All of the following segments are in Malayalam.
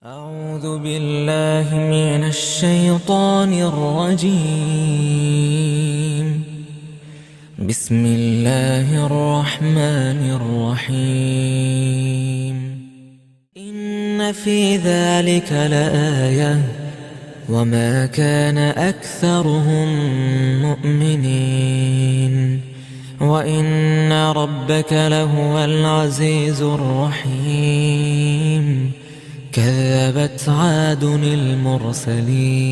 أعوذ بالله من الشيطان الرجيم. بسم الله الرحمن الرحيم. إن في ذلك لآية وما كان أكثرهم مؤمنين وإن ربك لهو العزيز الرحيم. كذبت عاد المرسلين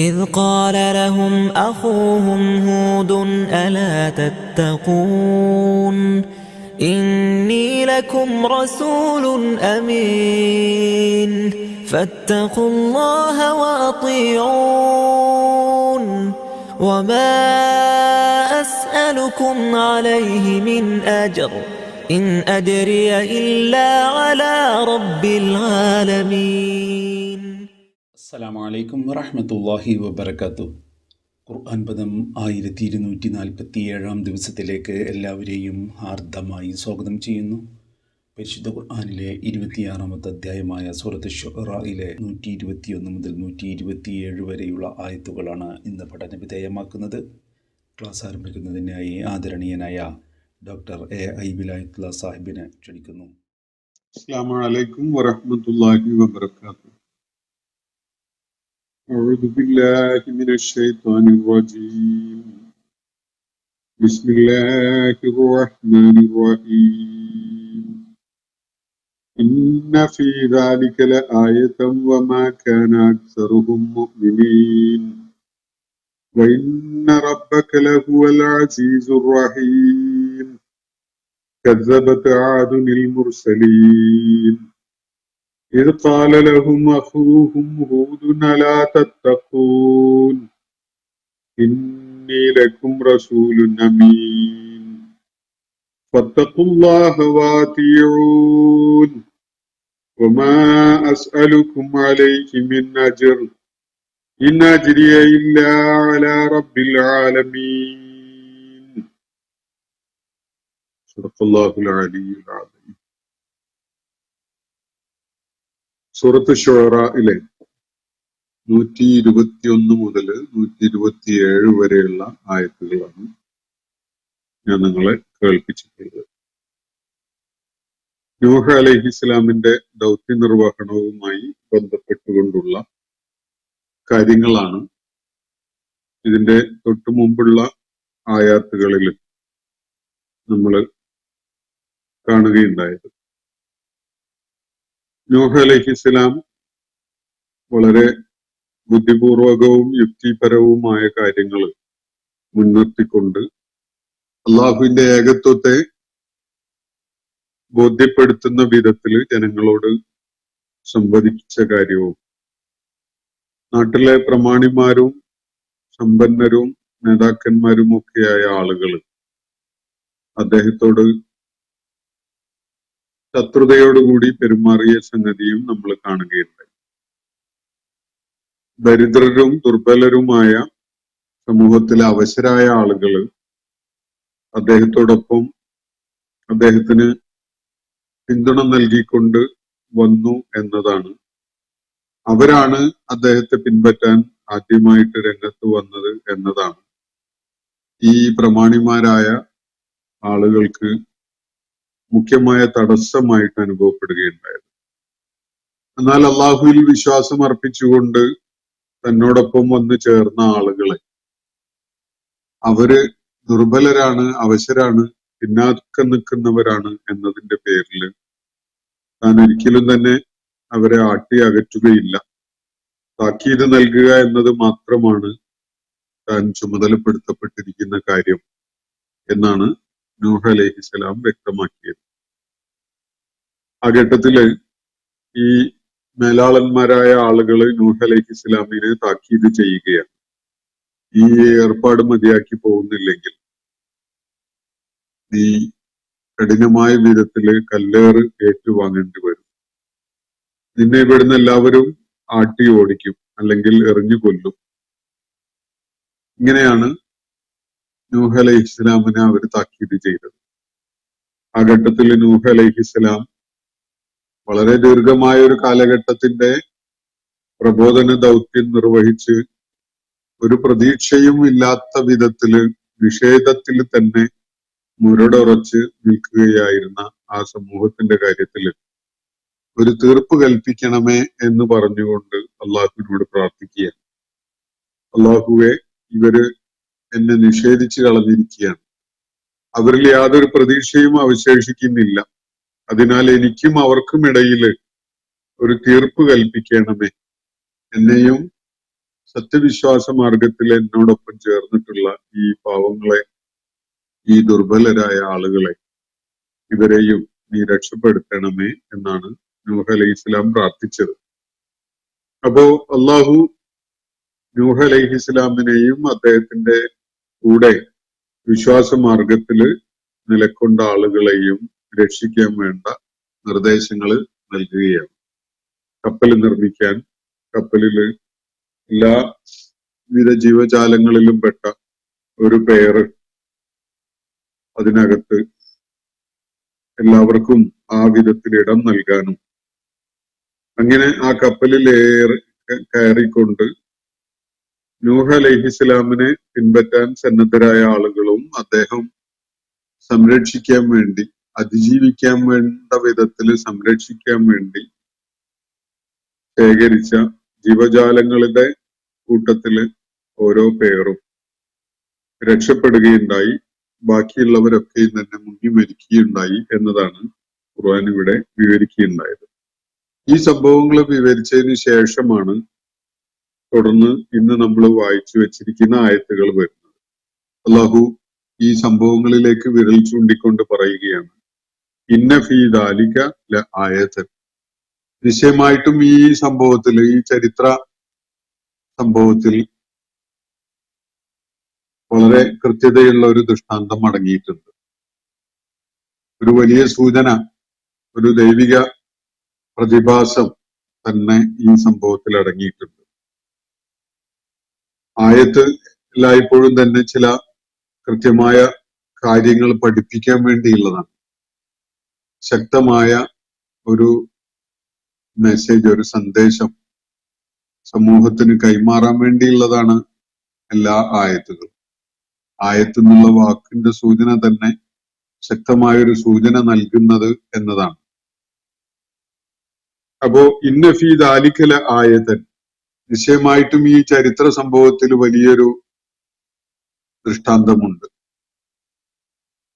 إذ قال لهم أخوهم هود ألا تتقون إني لكم رسول أمين فاتقوا الله وأطيعون وما أسألكم عليه من أجر إن أدري إلا على رب العالمين. അസ്സലാമു അലൈക്കും വറഹ്മത്തുള്ളാഹി വബറകാതുഹു. ഖുർആൻ പദം 1247 ദിവസത്തിലേക്ക് എല്ലാവരെയും ഹാർദമായി സ്വാഗതം ചെയ്യുന്നു. പരിശുദ്ധ ഖുർആനിലെ 26-ാമത്തെ അധ്യായമായ സൂറത്ത് ശുഅറയിലെ 121 മുതൽ 127 വരെയുള്ള ആയത്തുകളാണ് ഇന്ന് പഠന വിധേയമാക്കുന്നത്. ക്ലാസ് ആരംഭിക്കുന്നതിനായി ആദരണീയനായ ഡോക്ടർ എ വിലായത്തുള്ള സാഹിബിനെ ക്ഷണിക്കുന്നു. അസ്സലാമു അലൈക്കും വറഹ്മത്തുള്ളാഹി വബറകാതുഹു. അഊദു ബില്ലാഹി മിനശ് ശൈത്വാനിർ റജീം. ബിസ്മില്ലാഹിർ റഹ്മാനിർ റഹീം. ഇന്ന ഫീ ദാലിക ലആയതൻ വമാ കാന അക്സറുഹും മുഅ്മിനീൻ വഇന്ന റബ്ബക ലഹുവൽ അസീസുർ റഹീം. كذبت عاد المرسلين إذ قال لهم أخوهم هود ألا تتقون إني لكم رسول أمين فاتقوا الله وأطيعون وما أسألكم عليه من أجر إن أجري إلا على رب العالمين. സദഖല്ലാഹുൽ അലിയ്യുൽ അദീം. സൂറത്ത് ശുഅറയിലെ 121 മുതൽ 127 വരെയുള്ള ആയത്തുകളാണ് ഞാൻ നിങ്ങളെ കേൾപ്പിച്ചിട്ടുള്ളത്. നൂഹ് അലൈഹിസ്സലാമിന്റെ ദൗത്യ നിർവഹണവുമായി ബന്ധപ്പെട്ടുകൊണ്ടുള്ള കാര്യങ്ങളാണ് ഇതിന്റെ തൊട്ടു മുമ്പുള്ള ആയത്തുകളിൽ നമ്മൾ കാണുകയുണ്ടായത്. നൂഹ് അലൈഹിസ്സലാം വളരെ ബുദ്ധിപൂർവകവും യുക്തിപരവുമായ കാര്യങ്ങൾ മുൻനിർത്തിക്കൊണ്ട് അള്ളാഹുവിന്റെ ഏകത്വത്തെ ബോധ്യപ്പെടുത്തുന്ന വിധത്തിൽ ജനങ്ങളോട് സംവദിച്ച കാര്യവും നാട്ടിലെ പ്രമാണിമാരും സമ്പന്നരും നേതാക്കന്മാരും ഒക്കെയായ ആളുകൾ അദ്ദേഹത്തോട് ശത്രുതയോടുകൂടി പെരുമാറിയ സംഗതിയും നമ്മൾ കാണുകയുണ്ടായി. ദരിദ്രരും ദുർബലരുമായ സമൂഹത്തിലെ അവശരായ ആളുകൾ അദ്ദേഹത്തോടൊപ്പം അദ്ദേഹത്തിന് പിന്തുണ നൽകിക്കൊണ്ട് വന്നു എന്നതാണ്. അവരാണ് അദ്ദേഹത്തെ പിൻപറ്റാൻ ആദ്യമായിട്ട് രംഗത്ത് വന്നത് എന്നതാണ് ഈ പ്രമാണിമാരായ ആളുകൾക്ക് മുഖ്യമായ തടസ്സമായിട്ട് അനുഭവപ്പെടുകയുണ്ടായത്. എന്നാൽ അള്ളാഹുവിൽ വിശ്വാസം അർപ്പിച്ചുകൊണ്ട് തന്നോടൊപ്പം വന്ന് ചേർന്ന ആളുകളെ അവര് ദുർബലരാണ്, അവശരാണ്, പിന്നാക്കം നിൽക്കുന്നവരാണ് എന്നതിന്റെ പേരിൽ താൻ ഒരിക്കലും തന്നെ അവരെ ആട്ടി അകറ്റുകയില്ല, താക്കീത് നൽകുക എന്നത് മാത്രമാണ് താൻ ചുമതലപ്പെടുത്തപ്പെട്ടിരിക്കുന്ന കാര്യം എന്നാണ് നൂഹ് അലൈഹിസ്സലാം വ്യക്തമാക്കിയത്. ആ ഘട്ടത്തില് ഈ മേലാളന്മാരായ ആളുകൾ നൂഹ് അലൈഹിസ്സലാമിനെ താക്കീത് ചെയ്യുകയാണ്. ഈ ഏർപ്പാട് മതിയാക്കി പോകുന്നില്ലെങ്കിൽ നീ കഠിനമായ വിധത്തില് കല്ലേറ് ഏറ്റുവാങ്ങേണ്ടി വരും, നിന്നെ ഇവിടുന്ന് എല്ലാവരും ആട്ടി ഓടിക്കും, അല്ലെങ്കിൽ എറിഞ്ഞു കൊല്ലും. ഇങ്ങനെയാണ് നൂഹ് അലൈഹിസ്സലാമിനെ അവർ താക്കീത് ചെയ്തത്. ആ ഘട്ടത്തിൽ നൂഹ് അലൈഹിസ്സലാം വളരെ ദീർഘമായ ഒരു കാലഘട്ടത്തിന്റെ പ്രബോധന ദൗത്യം നിർവഹിച്ച് ഒരു പ്രതീക്ഷയും ഇല്ലാത്ത വിധത്തില് നിഷേധത്തിൽ തന്നെ മുരടുറച്ച് നിൽക്കുകയായിരുന്ന ആ സമൂഹത്തിന്റെ കാര്യത്തിൽ ഒരു തീർപ്പ് കൽപ്പിക്കണമേ എന്ന് പറഞ്ഞുകൊണ്ട് അള്ളാഹുവിനോട് പ്രാർത്ഥിക്കുക. അള്ളാഹുവെ, ഇവര് എന്നെ നിഷേധിച്ചു കളഞ്ഞിരിക്കുകയാണ്, അവരിൽ യാതൊരു പ്രതീക്ഷയും അവശേഷിക്കുന്നില്ല, അതിനാൽ എനിക്കും അവർക്കും ഇടയിൽ ഒരു തീർപ്പ് കൽപ്പിക്കണമേ, എന്നെയും സത്യവിശ്വാസ മാർഗത്തിൽ എന്നോടൊപ്പം ചേർന്നിട്ടുള്ള ഈ പാവങ്ങളെ, ഈ ദുർബലരായ ആളുകളെ, ഇവരെയും നീ രക്ഷപ്പെടുത്തണമേ എന്നാണ് നൂഹ് അലൈഹിസ്സലാം പ്രാർത്ഥിച്ചത്. അപ്പോ അള്ളാഹു നൂഹ് അലൈഹിസ്സലാമിനെയും അദ്ദേഹത്തിന്റെ കൂടെ വിശ്വാസ മാർഗത്തില് നിലക്കൊണ്ട ആളുകളെയും രക്ഷിക്കാൻ വേണ്ട നിർദ്ദേശങ്ങൾ നൽകുകയാണ്. കപ്പൽ നിർമ്മിക്കാൻ, കപ്പലില് എല്ലാവിധ ജീവജാലങ്ങളിലും പെട്ട ഒരു പെയർ അതിനകത്ത് എല്ലാവർക്കും ആ വിധത്തിൽ ഇടം നൽകാനും, അങ്ങനെ ആ കപ്പലിൽ കയറിക്കൊണ്ട് നൂഹ് അലൈഹിസ്സലാമിനെ പിൻപറ്റാൻ സന്നദ്ധരായ ആളുകളും അദ്ദേഹം സംരക്ഷിക്കാൻ വേണ്ടി, അതിജീവിക്കാൻ വേണ്ട വിധത്തിൽ സംരക്ഷിക്കാൻ വേണ്ടി ശേഖരിച്ച ജീവജാലങ്ങളുടെ കൂട്ടത്തില് ഓരോ പേരും രക്ഷപ്പെടുകയുണ്ടായി. ബാക്കിയുള്ളവരൊക്കെയും തന്നെ മുങ്ങി മരിക്കുകയുണ്ടായി എന്നതാണ് ഖുർആൻ ഇവിടെ വിവരിക്കുകയുണ്ടായത്. ഈ സംഭവങ്ങൾ വിവരിച്ചതിന് ശേഷമാണ് തുടർന്ന് ഇന്ന് നമ്മൾ വായിച്ചു വെച്ചിരിക്കുന്ന ആയത്തുകൾ വരുന്നത്. അല്ലാഹു ഈ സംഭവങ്ങളിലേക്ക് വിരൽ ചൂണ്ടിക്കൊണ്ട് പറയുകയാണ്, ഇന്ന ഫീ ദാലിക ലആയതൻ, നിശ്ചയമായിട്ടും ഈ സംഭവത്തിൽ, ഈ ചരിത്ര സംഭവത്തിൽ വളരെ കൃത്യതയുള്ള ഒരു ദൃഷ്ടാന്തം അടങ്ങിയിട്ടുണ്ട്. ഒരു വലിയ സൂചന, ഒരു ദൈവിക പ്രതിഭാസം തന്നെ ഈ സംഭവത്തിൽ അടങ്ങിയിട്ടുണ്ട്. ആയത്ത് എല്ലായ്പ്പോഴും തന്നെ ചില കൃത്യമായ കാര്യങ്ങൾ പഠിപ്പിക്കാൻ വേണ്ടിയുള്ളതാണ്. ശക്തമായ ഒരു മെസ്സേജ്, ഒരു സന്ദേശം സമൂഹത്തിന് കൈമാറാൻ വേണ്ടിയുള്ളതാണ് എല്ലാ ആയത്തുകളും. ആയത്ത് എന്നുള്ള വാക്കിന്റെ സൂചന തന്നെ ശക്തമായൊരു സൂചന നൽകുന്നത് എന്നതാണ്. അപ്പോ ഇന്ന ഫീ ദാലിക ലആയതൻ, നിശ്ചയമായിട്ടും ഈ ചരിത്ര സംഭവത്തിൽ വലിയൊരു ദൃഷ്ടാന്തമുണ്ട്,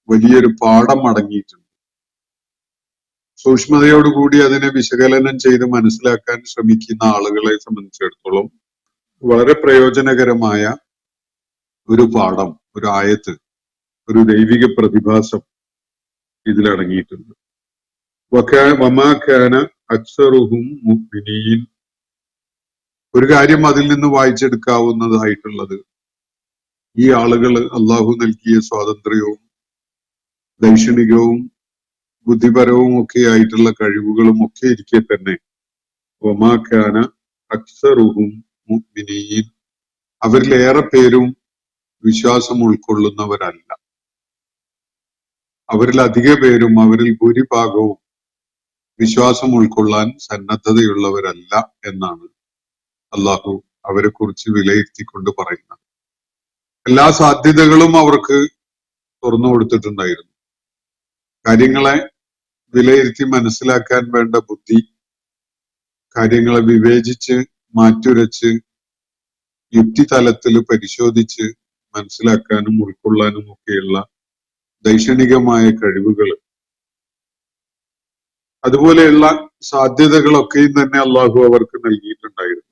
വലിയൊരു പാഠം അടങ്ങിയിട്ടുണ്ട്. സൂക്ഷ്മതയോടുകൂടി അതിനെ വിശകലനം ചെയ്ത് മനസ്സിലാക്കാൻ ശ്രമിക്കുന്ന ആളുകളെ സംബന്ധിച്ചിടത്തോളം വളരെ പ്രയോജനകരമായ ഒരു പാഠം, ഒരു ആയത്ത്, ഒരു ദൈവിക പ്രതിഭാസം ഇതിലടങ്ങിയിട്ടുണ്ട്. വമാ കാന അക്സറുഹും മുഅ്മിനീൻ, ഒരു കാര്യം അതിൽ നിന്ന് വായിച്ചെടുക്കാവുന്നതായിട്ടുള്ളത്, ഈ ആളുകൾ അള്ളാഹു നൽകിയ സ്വാതന്ത്ര്യവും ദൈക്ഷണികവും ബുദ്ധിപരവും ഒക്കെ ആയിട്ടുള്ള കഴിവുകളും ഒക്കെ ഇരിക്കെ തന്നെ വമാ കാന അക്സറുഹും മുഅ്മിനീൻ, അവരിലേറെ പേരും വിശ്വാസം ഉൾക്കൊള്ളുന്നവരല്ല, അവരിൽ അധിക പേരും, അവരിൽ ഭൂരിഭാഗവും വിശ്വാസം ഉൾക്കൊള്ളാൻ സന്നദ്ധതയുള്ളവരല്ല എന്നാണ് അള്ളാഹു അവരെ കുറിച്ച് വിലയിരുത്തിക്കൊണ്ട് പറയുന്നത്. എല്ലാ സാധ്യതകളും അവർക്ക് തുറന്നു കൊടുത്തിട്ടുണ്ടായിരുന്നു. കാര്യങ്ങളെ വിലയിരുത്തി മനസ്സിലാക്കാൻ വേണ്ട ബുദ്ധി, കാര്യങ്ങളെ വിവേചിച്ച് മാറ്റുരച്ച് യുക്തിതലത്തിൽ പരിശോധിച്ച് മനസ്സിലാക്കാനും ഉൾക്കൊള്ളാനും ഒക്കെയുള്ള ദൈക്ഷണികമായ കഴിവുകൾ, അതുപോലെയുള്ള സാധ്യതകളൊക്കെയും തന്നെ അള്ളാഹു അവർക്ക് നൽകിയിട്ടുണ്ടായിരുന്നു.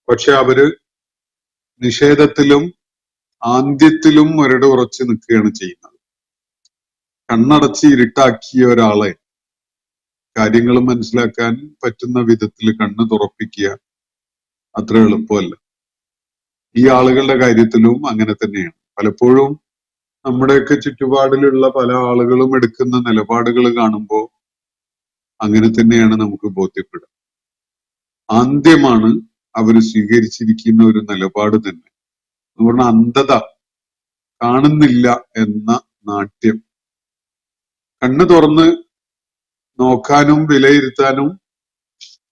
പക്ഷെ അവര് നിഷേധത്തിലും ആന്ത്യത്തിലും മുരട് ഉറച്ചു നിൽക്കുകയാണ് ചെയ്യുന്നത്. കണ്ണടച്ച് ഇരുട്ടാക്കിയ ഒരാളെ കാര്യങ്ങൾ മനസ്സിലാക്കാൻ പറ്റുന്ന വിധത്തിൽ കണ്ണ് തുറപ്പിക്കുക അത്ര എളുപ്പമല്ല. ഈ ആളുകളുടെ കാര്യത്തിലും അങ്ങനെ തന്നെയാണ്. പലപ്പോഴും നമ്മുടെയൊക്കെ ചുറ്റുപാടിലുള്ള പല ആളുകളും എടുക്കുന്ന നിലപാടുകൾ കാണുമ്പോൾ അങ്ങനെ തന്നെയാണ് നമുക്ക് ബോധ്യപ്പെടുക. ആന്ത്യമാണ് അവർ സ്വീകരിച്ചിരിക്കുന്ന ഒരു നിലപാട് തന്നെ. എന്ന് പറഞ്ഞാൽ അന്ധത, കാണുന്നില്ല എന്ന നാട്യം. കണ്ണ് തുറന്ന് നോക്കാനും വിലയിരുത്താനും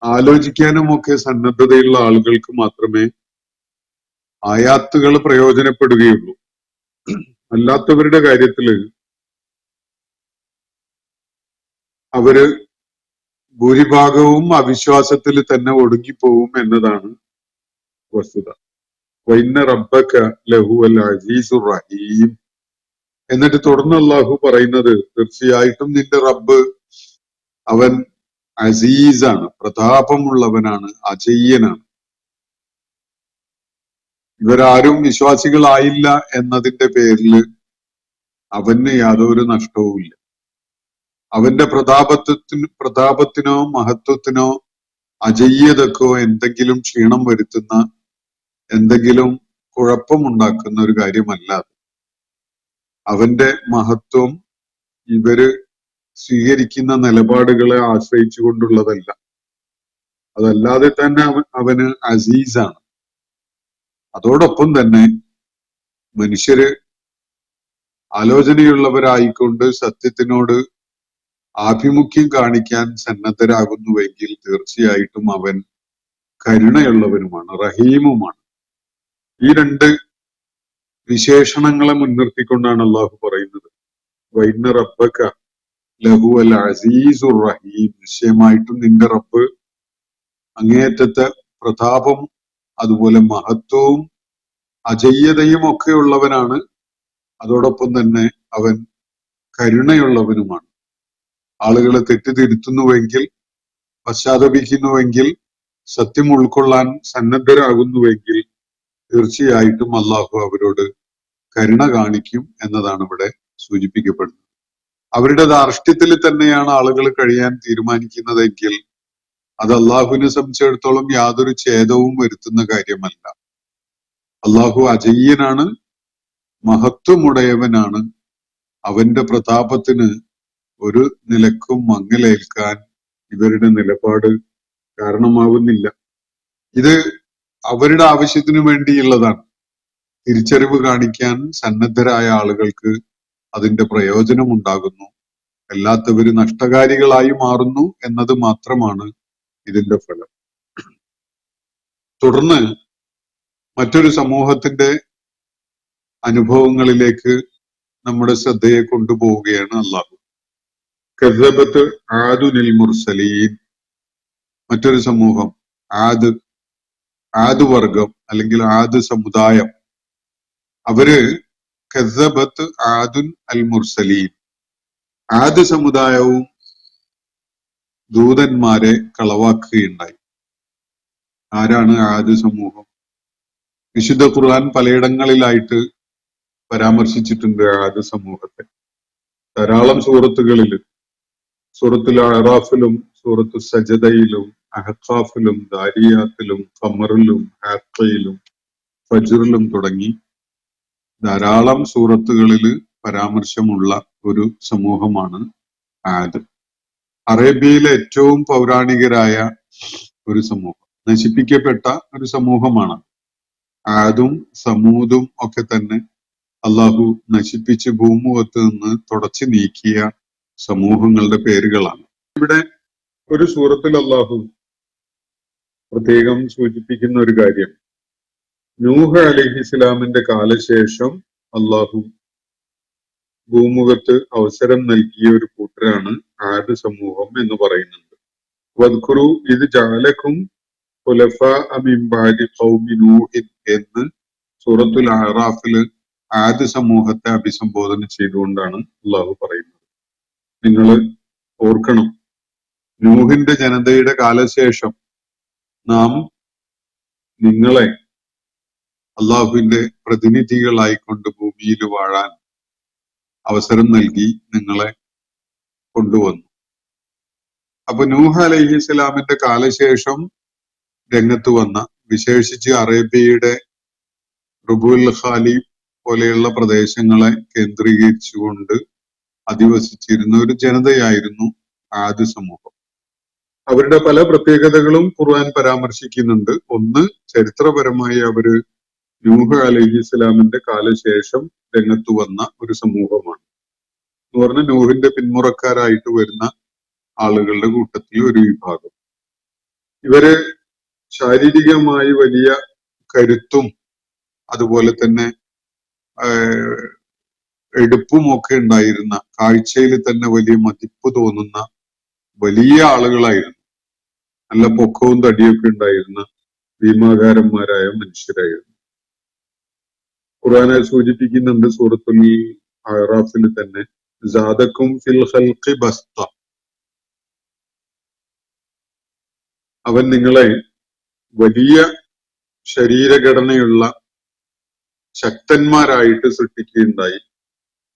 ആലോചിക്കാനും ഒക്കെ സന്നദ്ധതയുള്ള ആളുകൾക്ക് മാത്രമേ ആയാത്തുകൾ പ്രയോജനപ്പെടുകയുള്ളൂ. അല്ലാത്തവരുടെ കാര്യത്തില് അവര് ഭൂരിഭാഗവും അവിശ്വാസത്തിൽ തന്നെ ഒടുങ്ങിപ്പോവും എന്നതാണ് വസ്തുത. വൈന്ന റബ്ബക ലഹുവൽ അസീസുർ റഹീം. എന്നിട്ട് തുടർന്ന് അള്ളാഹു പറയുന്നത്, തീർച്ചയായിട്ടും നിന്റെ റബ്ബ് അവൻ അസീസാണ്, പ്രതാപമുള്ളവനാണ്, അജയ്യനാണ്. ഇവരാരും വിശ്വാസികളായില്ല എന്നതിന്റെ പേരിൽ അവന് യാതൊരു നഷ്ടവുമില്ല. അവന്റെ പ്രതാപത്തിനോ മഹത്വത്തിനോ അജയ്യതക്കോ എന്തെങ്കിലും ക്ഷീണം വരുത്തുന്ന, എന്തെങ്കിലും കുഴപ്പമുണ്ടാക്കുന്ന ഒരു കാര്യമല്ല. അവന്റെ മഹത്വം ഇവര് സ്വീകരിക്കുന്ന നിലപാടുകളെ ആശ്രയിച്ചുകൊണ്ടുള്ളതല്ല. അതല്ലാതെ തന്നെ അവന് അസീസാണ്. അതോടൊപ്പം തന്നെ മനുഷ്യര് ആലോചനയുള്ളവരായിക്കൊണ്ട് സത്യത്തിനോട് ആഭിമുഖ്യം കാണിക്കാൻ സന്നദ്ധരാകുന്നുവെങ്കിൽ തീർച്ചയായിട്ടും അവൻ കരുണയുള്ളവനുമാണ്, റഹീമുമാണ്. ഈ രണ്ട് വിശേഷണങ്ങളെ മുൻനിർത്തിക്കൊണ്ടാണ് അള്ളാഹു പറയുന്നത്, വൈന്ന റബ്ബക ലഹു അൽ അസീസുർ റഹീം. നിശ്ചയമായിട്ടും നിന്റെ റബ്ബ് അങ്ങേയറ്റത്തെ പ്രതാപം, അതുപോലെ മഹത്വവും അജയ്യതയും ഒക്കെ ഉള്ളവനാണ്. അതോടൊപ്പം തന്നെ അവൻ കരുണയുള്ളവനുമാണ്. ആളുകളെ തെറ്റിതിരുത്തുന്നുവെങ്കിൽ, പശ്ചാത്തപിക്കുന്നുവെങ്കിൽ, സത്യം ഉൾക്കൊള്ളാൻ സന്നദ്ധരാകുന്നുവെങ്കിൽ തീർച്ചയായിട്ടും അള്ളാഹു അവരോട് കരുണ കാണിക്കും എന്നതാണ് ഇവിടെ സൂചിപ്പിക്കപ്പെടുന്നത്. അവരുടെ ധാർഷ്ട്യത്തിൽ തന്നെയാണ് ആളുകൾ കഴിയാൻ തീരുമാനിക്കുന്നതെങ്കിൽ അത് അള്ളാഹുവിനെ സംബന്ധിച്ചിടത്തോളം യാതൊരു ഛേദവും വരുത്തുന്ന കാര്യമല്ല. അള്ളാഹു അജയ്യനാണ്, മഹത്വമുടയവനാണ്. അവന്റെ പ്രതാപത്തിന് ഒരു നിലക്കും മങ്ങലേൽക്കാൻ ഇവരുടെ നിലപാട് കാരണമാവുന്നില്ല. ഇത് അവരുടെ ആവശ്യത്തിനു വേണ്ടിയുള്ളതാണ്. തിരിച്ചറിവ് കാണിക്കാൻ സന്നദ്ധരായ ആളുകൾക്ക് അതിന്റെ പ്രയോജനം ഉണ്ടാകുന്നു, അല്ലാത്തവര് നഷ്ടകാരികളായി മാറുന്നു എന്നത് മാത്രമാണ് ഇതിന്റെ ഫലം. തുടർന്ന് മറ്റൊരു സമൂഹത്തിന്റെ അനുഭവങ്ങളിലേക്ക് നമ്മുടെ ശ്രദ്ധയെ കൊണ്ടുപോവുകയാണ് അള്ളാഹു. കസ്സബത്ത് ആദുനിൽ മുർസലീൻ. മറ്റൊരു സമൂഹം, ആദ് വർഗം അല്ലെങ്കിൽ ആദ് സമുദായം, അവര് കസ്സബത്ത് ആദുൻ അൽ മുർസലീൻ, ആദ് സമുദായവും ദൂതന്മാരെ കളവാക്കുകയുണ്ടായി. ആരാണ് ആദ് സമൂഹം? വിശുദ്ധ ഖുർആൻ പലയിടങ്ങളിലായിട്ട് പരാമർശിച്ചിട്ടുണ്ട് ആദ് സമൂഹത്തെ. ധാരാളം സൂറത്തുകളിൽ, സൂറത്തുൽ അറാഫിലും സൂറത്തു സജദയിലും അഹ്ഖാഫിലും ദാരിയാത്തിലും ഖമറിലും ഹാഖയിലും ഫജ്റിലും തുടങ്ങി ധാരാളം സൂറത്തുകളിൽ പരാമർശമുള്ള ഒരു സമൂഹമാണ് ആദ്. അറേബ്യയിലെ ഏറ്റവും പൗരാണികരായ ഒരു സമൂഹം, നശിപ്പിക്കപ്പെട്ട ഒരു സമൂഹമാണ്. ആദും സമൂദും ഒക്കെ തന്നെ അള്ളാഹു നശിപ്പിച്ച് ഭൂമുഖത്ത് നിന്ന് തുടച്ചു നീക്കിയ സമൂഹങ്ങളുടെ പേരുകളാണ്. ഇവിടെ ഒരു സൂറത്തിൽ അള്ളാഹു പ്രത്യേകം സൂചിപ്പിക്കുന്ന ഒരു കാര്യം, നൂഹ് അലൈഹിസ്സലാമിന്റെ കാലശേഷം അള്ളാഹു ഭൂമുഖത്ത് അവസരം നൽകിയ ഒരു കൂട്ടരാണ് ആദ് സമൂഹം എന്ന് പറയുന്നുണ്ട്. വദ്കുറു ഇത് ജഅലകും ഖുലഫാഅ മിൻ ബഅദി ഖൗമി നൂഹിൻ എന്ന് സൂറത്തുൽ അറാഫിൽ ആദ് സമൂഹത്തെ അഭിസംബോധന ചെയ്തുകൊണ്ടാണ് അള്ളാഹു പറയുന്നത്. നിങ്ങൾ ഓർക്കണം, നൂഹിന്റെ ജനതയുടെ കാലശേഷം നാം നിങ്ങളെ അള്ളാഹുവിന്റെ പ്രതിനിധികളായിക്കൊണ്ട് ഭൂമിയിൽ വാഴാൻ അവസരം നൽകി നിങ്ങളെ കൊണ്ടുവന്നു. അപ്പൊ നൂഹ് അലൈഹിസ്സലാമിന്റെ കാലശേഷം രംഗത്ത് വന്ന, വിശേഷിച്ച് അറേബ്യയുടെ റുബുൽ ഖാലി പോലെയുള്ള പ്രദേശങ്ങളെ കേന്ദ്രീകരിച്ചുകൊണ്ട് അധിവസിച്ചിരുന്ന ഒരു ജനതയായിരുന്നു ആദ് സമൂഹം. അവരുടെ പല പ്രത്യേകതകളും ഖുർആൻ പരാമർശിക്കുന്നുണ്ട്. ഒന്ന്, ചരിത്രപരമായി അവര് നൂഹ് അലൈഹിസ്സലാമിന്റെ കാലശേഷം രംഗത്ത് വന്ന ഒരു സമൂഹമാണ്. എന്ന് പറഞ്ഞാൽ നൂഹിന്റെ പിന്മുറക്കാരായിട്ട് വരുന്ന ആളുകളുടെ കൂട്ടത്തിൽ ഒരു വിഭാഗം. ഇവര് ശാരീരികമായി വലിയ കരുത്തും അതുപോലെ തന്നെ എടുപ്പും ഒക്കെ ഉണ്ടായിരുന്ന, കാഴ്ചയിൽ തന്നെ വലിയ മതിപ്പ് തോന്നുന്ന വലിയ ആളുകളായിരുന്നു. നല്ല പൊക്കവും തടിയൊക്കെ ഉണ്ടായിരുന്ന ഭീമാകാരന്മാരായ മനുഷ്യരായിരുന്നു. ഖുർആനെ സൂചിപ്പിക്കുന്നുണ്ട് സൂറത്തുൽ അഅറാഫിൽ തന്നെ, സാദക്കും ഫിൽ ഖൽഖി ബസ്ത, അവൻ നിങ്ങളെ വലിയ ശരീരഘടനയുള്ള ശക്തന്മാരായിട്ട് സൃഷ്ടിക്കുകയുണ്ടായി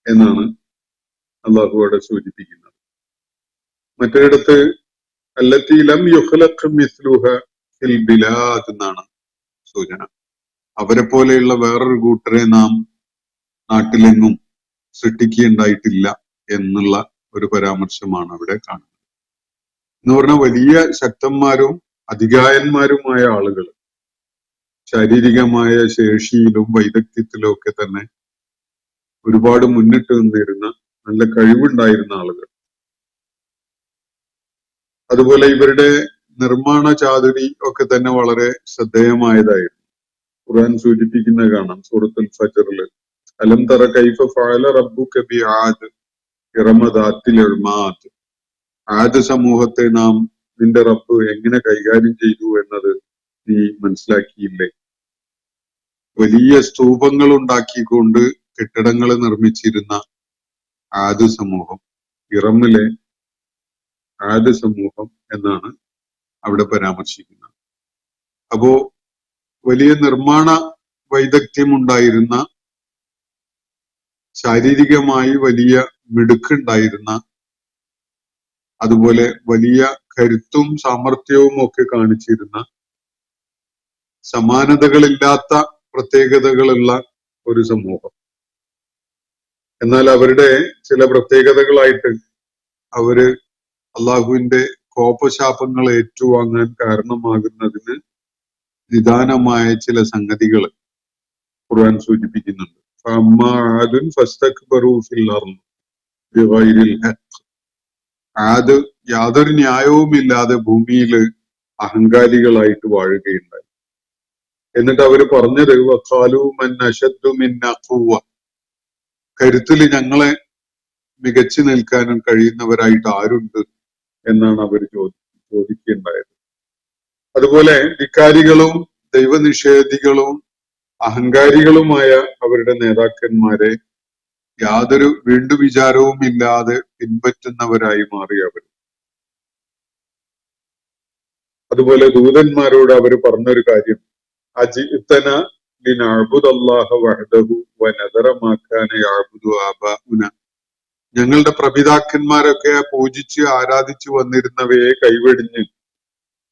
എന്നാണ് അള്ളാഹു അവിടെ സൂചിപ്പിക്കുന്നത്. മറ്റൊരിടത്ത് അല്ലത്തി ലം യുഖ്ലഖ് മിസ്ലുഹ ഫിൽ ബിലാദ് എന്നാണ് സൂചന. അവരെ പോലെയുള്ള വേറൊരു കൂട്ടരെ നാം നാട്ടിലെങ്ങും സൃഷ്ടിക്കുകയുണ്ടായിട്ടില്ല എന്നുള്ള ഒരു പരാമർശമാണ് അവിടെ കാണുന്നത്. എന്ന് പറഞ്ഞാൽ വലിയ ശക്തന്മാരും അധികായന്മാരുമായ ആളുകൾ, ശാരീരികമായ ശേഷിയിലും വൈദഗ്ധ്യത്തിലും ഒക്കെ തന്നെ ഒരുപാട് മുന്നിട്ട് നിന്നിരുന്ന നല്ല കഴിവുണ്ടായിരുന്ന ആളുകൾ. അതുപോലെ ഇവരുടെ നിർമ്മാണ ചാതുരി ഒക്കെ തന്നെ വളരെ ശ്രദ്ധേയമായതായിരുന്നു. ഖുർആൻ സൂചിപ്പിക്കുന്നത് കാണാം സൂറത്തുൽ ഫജ്റിൽ, അലം തറ കൈഫ ഫഅല റബ്ബുക ബിആദ് ഇറമ ദാത്തിൽ ഇമാദ്. ആദ് സമൂഹത്തെ നാം നിന്റെ റബ്ബ് എങ്ങനെ കൈകാര്യം ചെയ്തു എന്നത് നീ മനസ്സിലാക്കിയില്ലേ? വലിയ സ്തൂപങ്ങൾ ഉണ്ടാക്കിക്കൊണ്ട് കെട്ടിടങ്ങൾ നിർമ്മിച്ചിരുന്ന ആദ് സമൂഹം, ഇറമിലെ ആദ് സമൂഹം എന്നാണ് അവിടെ പരാമർശിക്കുന്നത്. അപ്പോ വലിയ നിർമ്മാണ വൈദഗ്ധ്യം ഉണ്ടായിരുന്ന, ശാരീരികമായി വലിയ മിടുക്കുണ്ടായിരുന്ന, അതുപോലെ വലിയ കരുത്തും സാമർഥ്യവും ഒക്കെ കാണിച്ചിരുന്ന, സമാനതകളില്ലാത്ത പ്രത്യേകതകളുള്ള ഒരു സമൂഹം. എന്നാൽ അവരുടെ ചില പ്രത്യേകതകളായിട്ട് അവര് അള്ളാഹുവിന്റെ കോപശാപങ്ങൾ ഏറ്റുവാങ്ങാൻ കാരണമാകുന്നതിന് നിദാനമായ ചില സംഗതികൾ ഖുർആൻ സൂചിപ്പിക്കുന്നുണ്ട്. ആദ് യാതൊരു ന്യായവുമില്ലാതെ ഭൂമിയിൽ അഹങ്കാരികളായിട്ട് വാഴുകയുണ്ടായി. എന്നിട്ട് അവര് പറഞ്ഞത് വഖാലു മൻ അശദ്ദു മിന്നാ ഖുവ്വ, കരുത്തിൽ ഞങ്ങളെ മികച്ചു നിൽക്കാനും കഴിയുന്നവരായിട്ട് ആരുണ്ട് എന്നാണ് അവർ ചോദിക്കുകയുണ്ടായത്. അതുപോലെ ധിക്കാരികളും ദൈവനിഷേധികളും അഹങ്കാരികളുമായ അവരുടെ നേതാക്കന്മാരെ യാതൊരു വീണ്ടുവിചാരവും ഇല്ലാതെ പിൻപറ്റുന്നവരായി മാറി അവർ. അതുപോലെ ദൂതന്മാരോട് അവർ പറഞ്ഞൊരു കാര്യം, അജിഅ്തന ലിനഅ്ബുദല്ലാഹ വഹ്ദഹു വനദറ മാ കാന യഅ്ബുദു ആബാഉന. ഞങ്ങളുടെ പ്രപിതാക്കന്മാരൊക്കെ പൂജിച്ച് ആരാധിച്ചു വന്നിരുന്നവയെ കൈവെടിഞ്ഞ്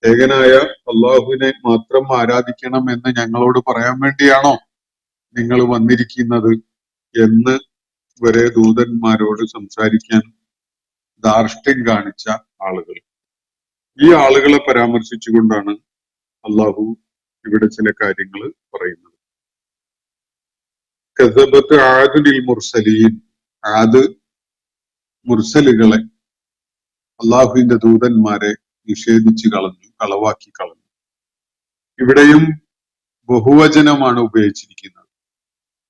ഏകനായ അള്ളാഹുവിനെ മാത്രം ആരാധിക്കണം എന്ന് ഞങ്ങളോട് പറയാൻ വേണ്ടിയാണോ നിങ്ങൾ വന്നിരിക്കുന്നത് എന്ന് വരെ ദൂതന്മാരോട് സംസാരിക്കാൻ ധാർഷ്ട്യം കാണിച്ച ആളുകൾ. ഈ ആളുകളെ പരാമർശിച്ചുകൊണ്ടാണ് അള്ളാഹു ഇവിടെ ചില കാര്യങ്ങൾ പറയുന്നത്. കസബത്ത് ആദുൽ മുർസലീൻ, ആദ് മുർസലുകളെ, അള്ളാഹുവിന്റെ ദൂതന്മാരെ നിഷേധിച്ചു കളഞ്ഞു, കളവാക്കി കളഞ്ഞു. ഇവിടെയും ബഹുവചനമാണ് ഉപയോഗിച്ചിരിക്കുന്നത്.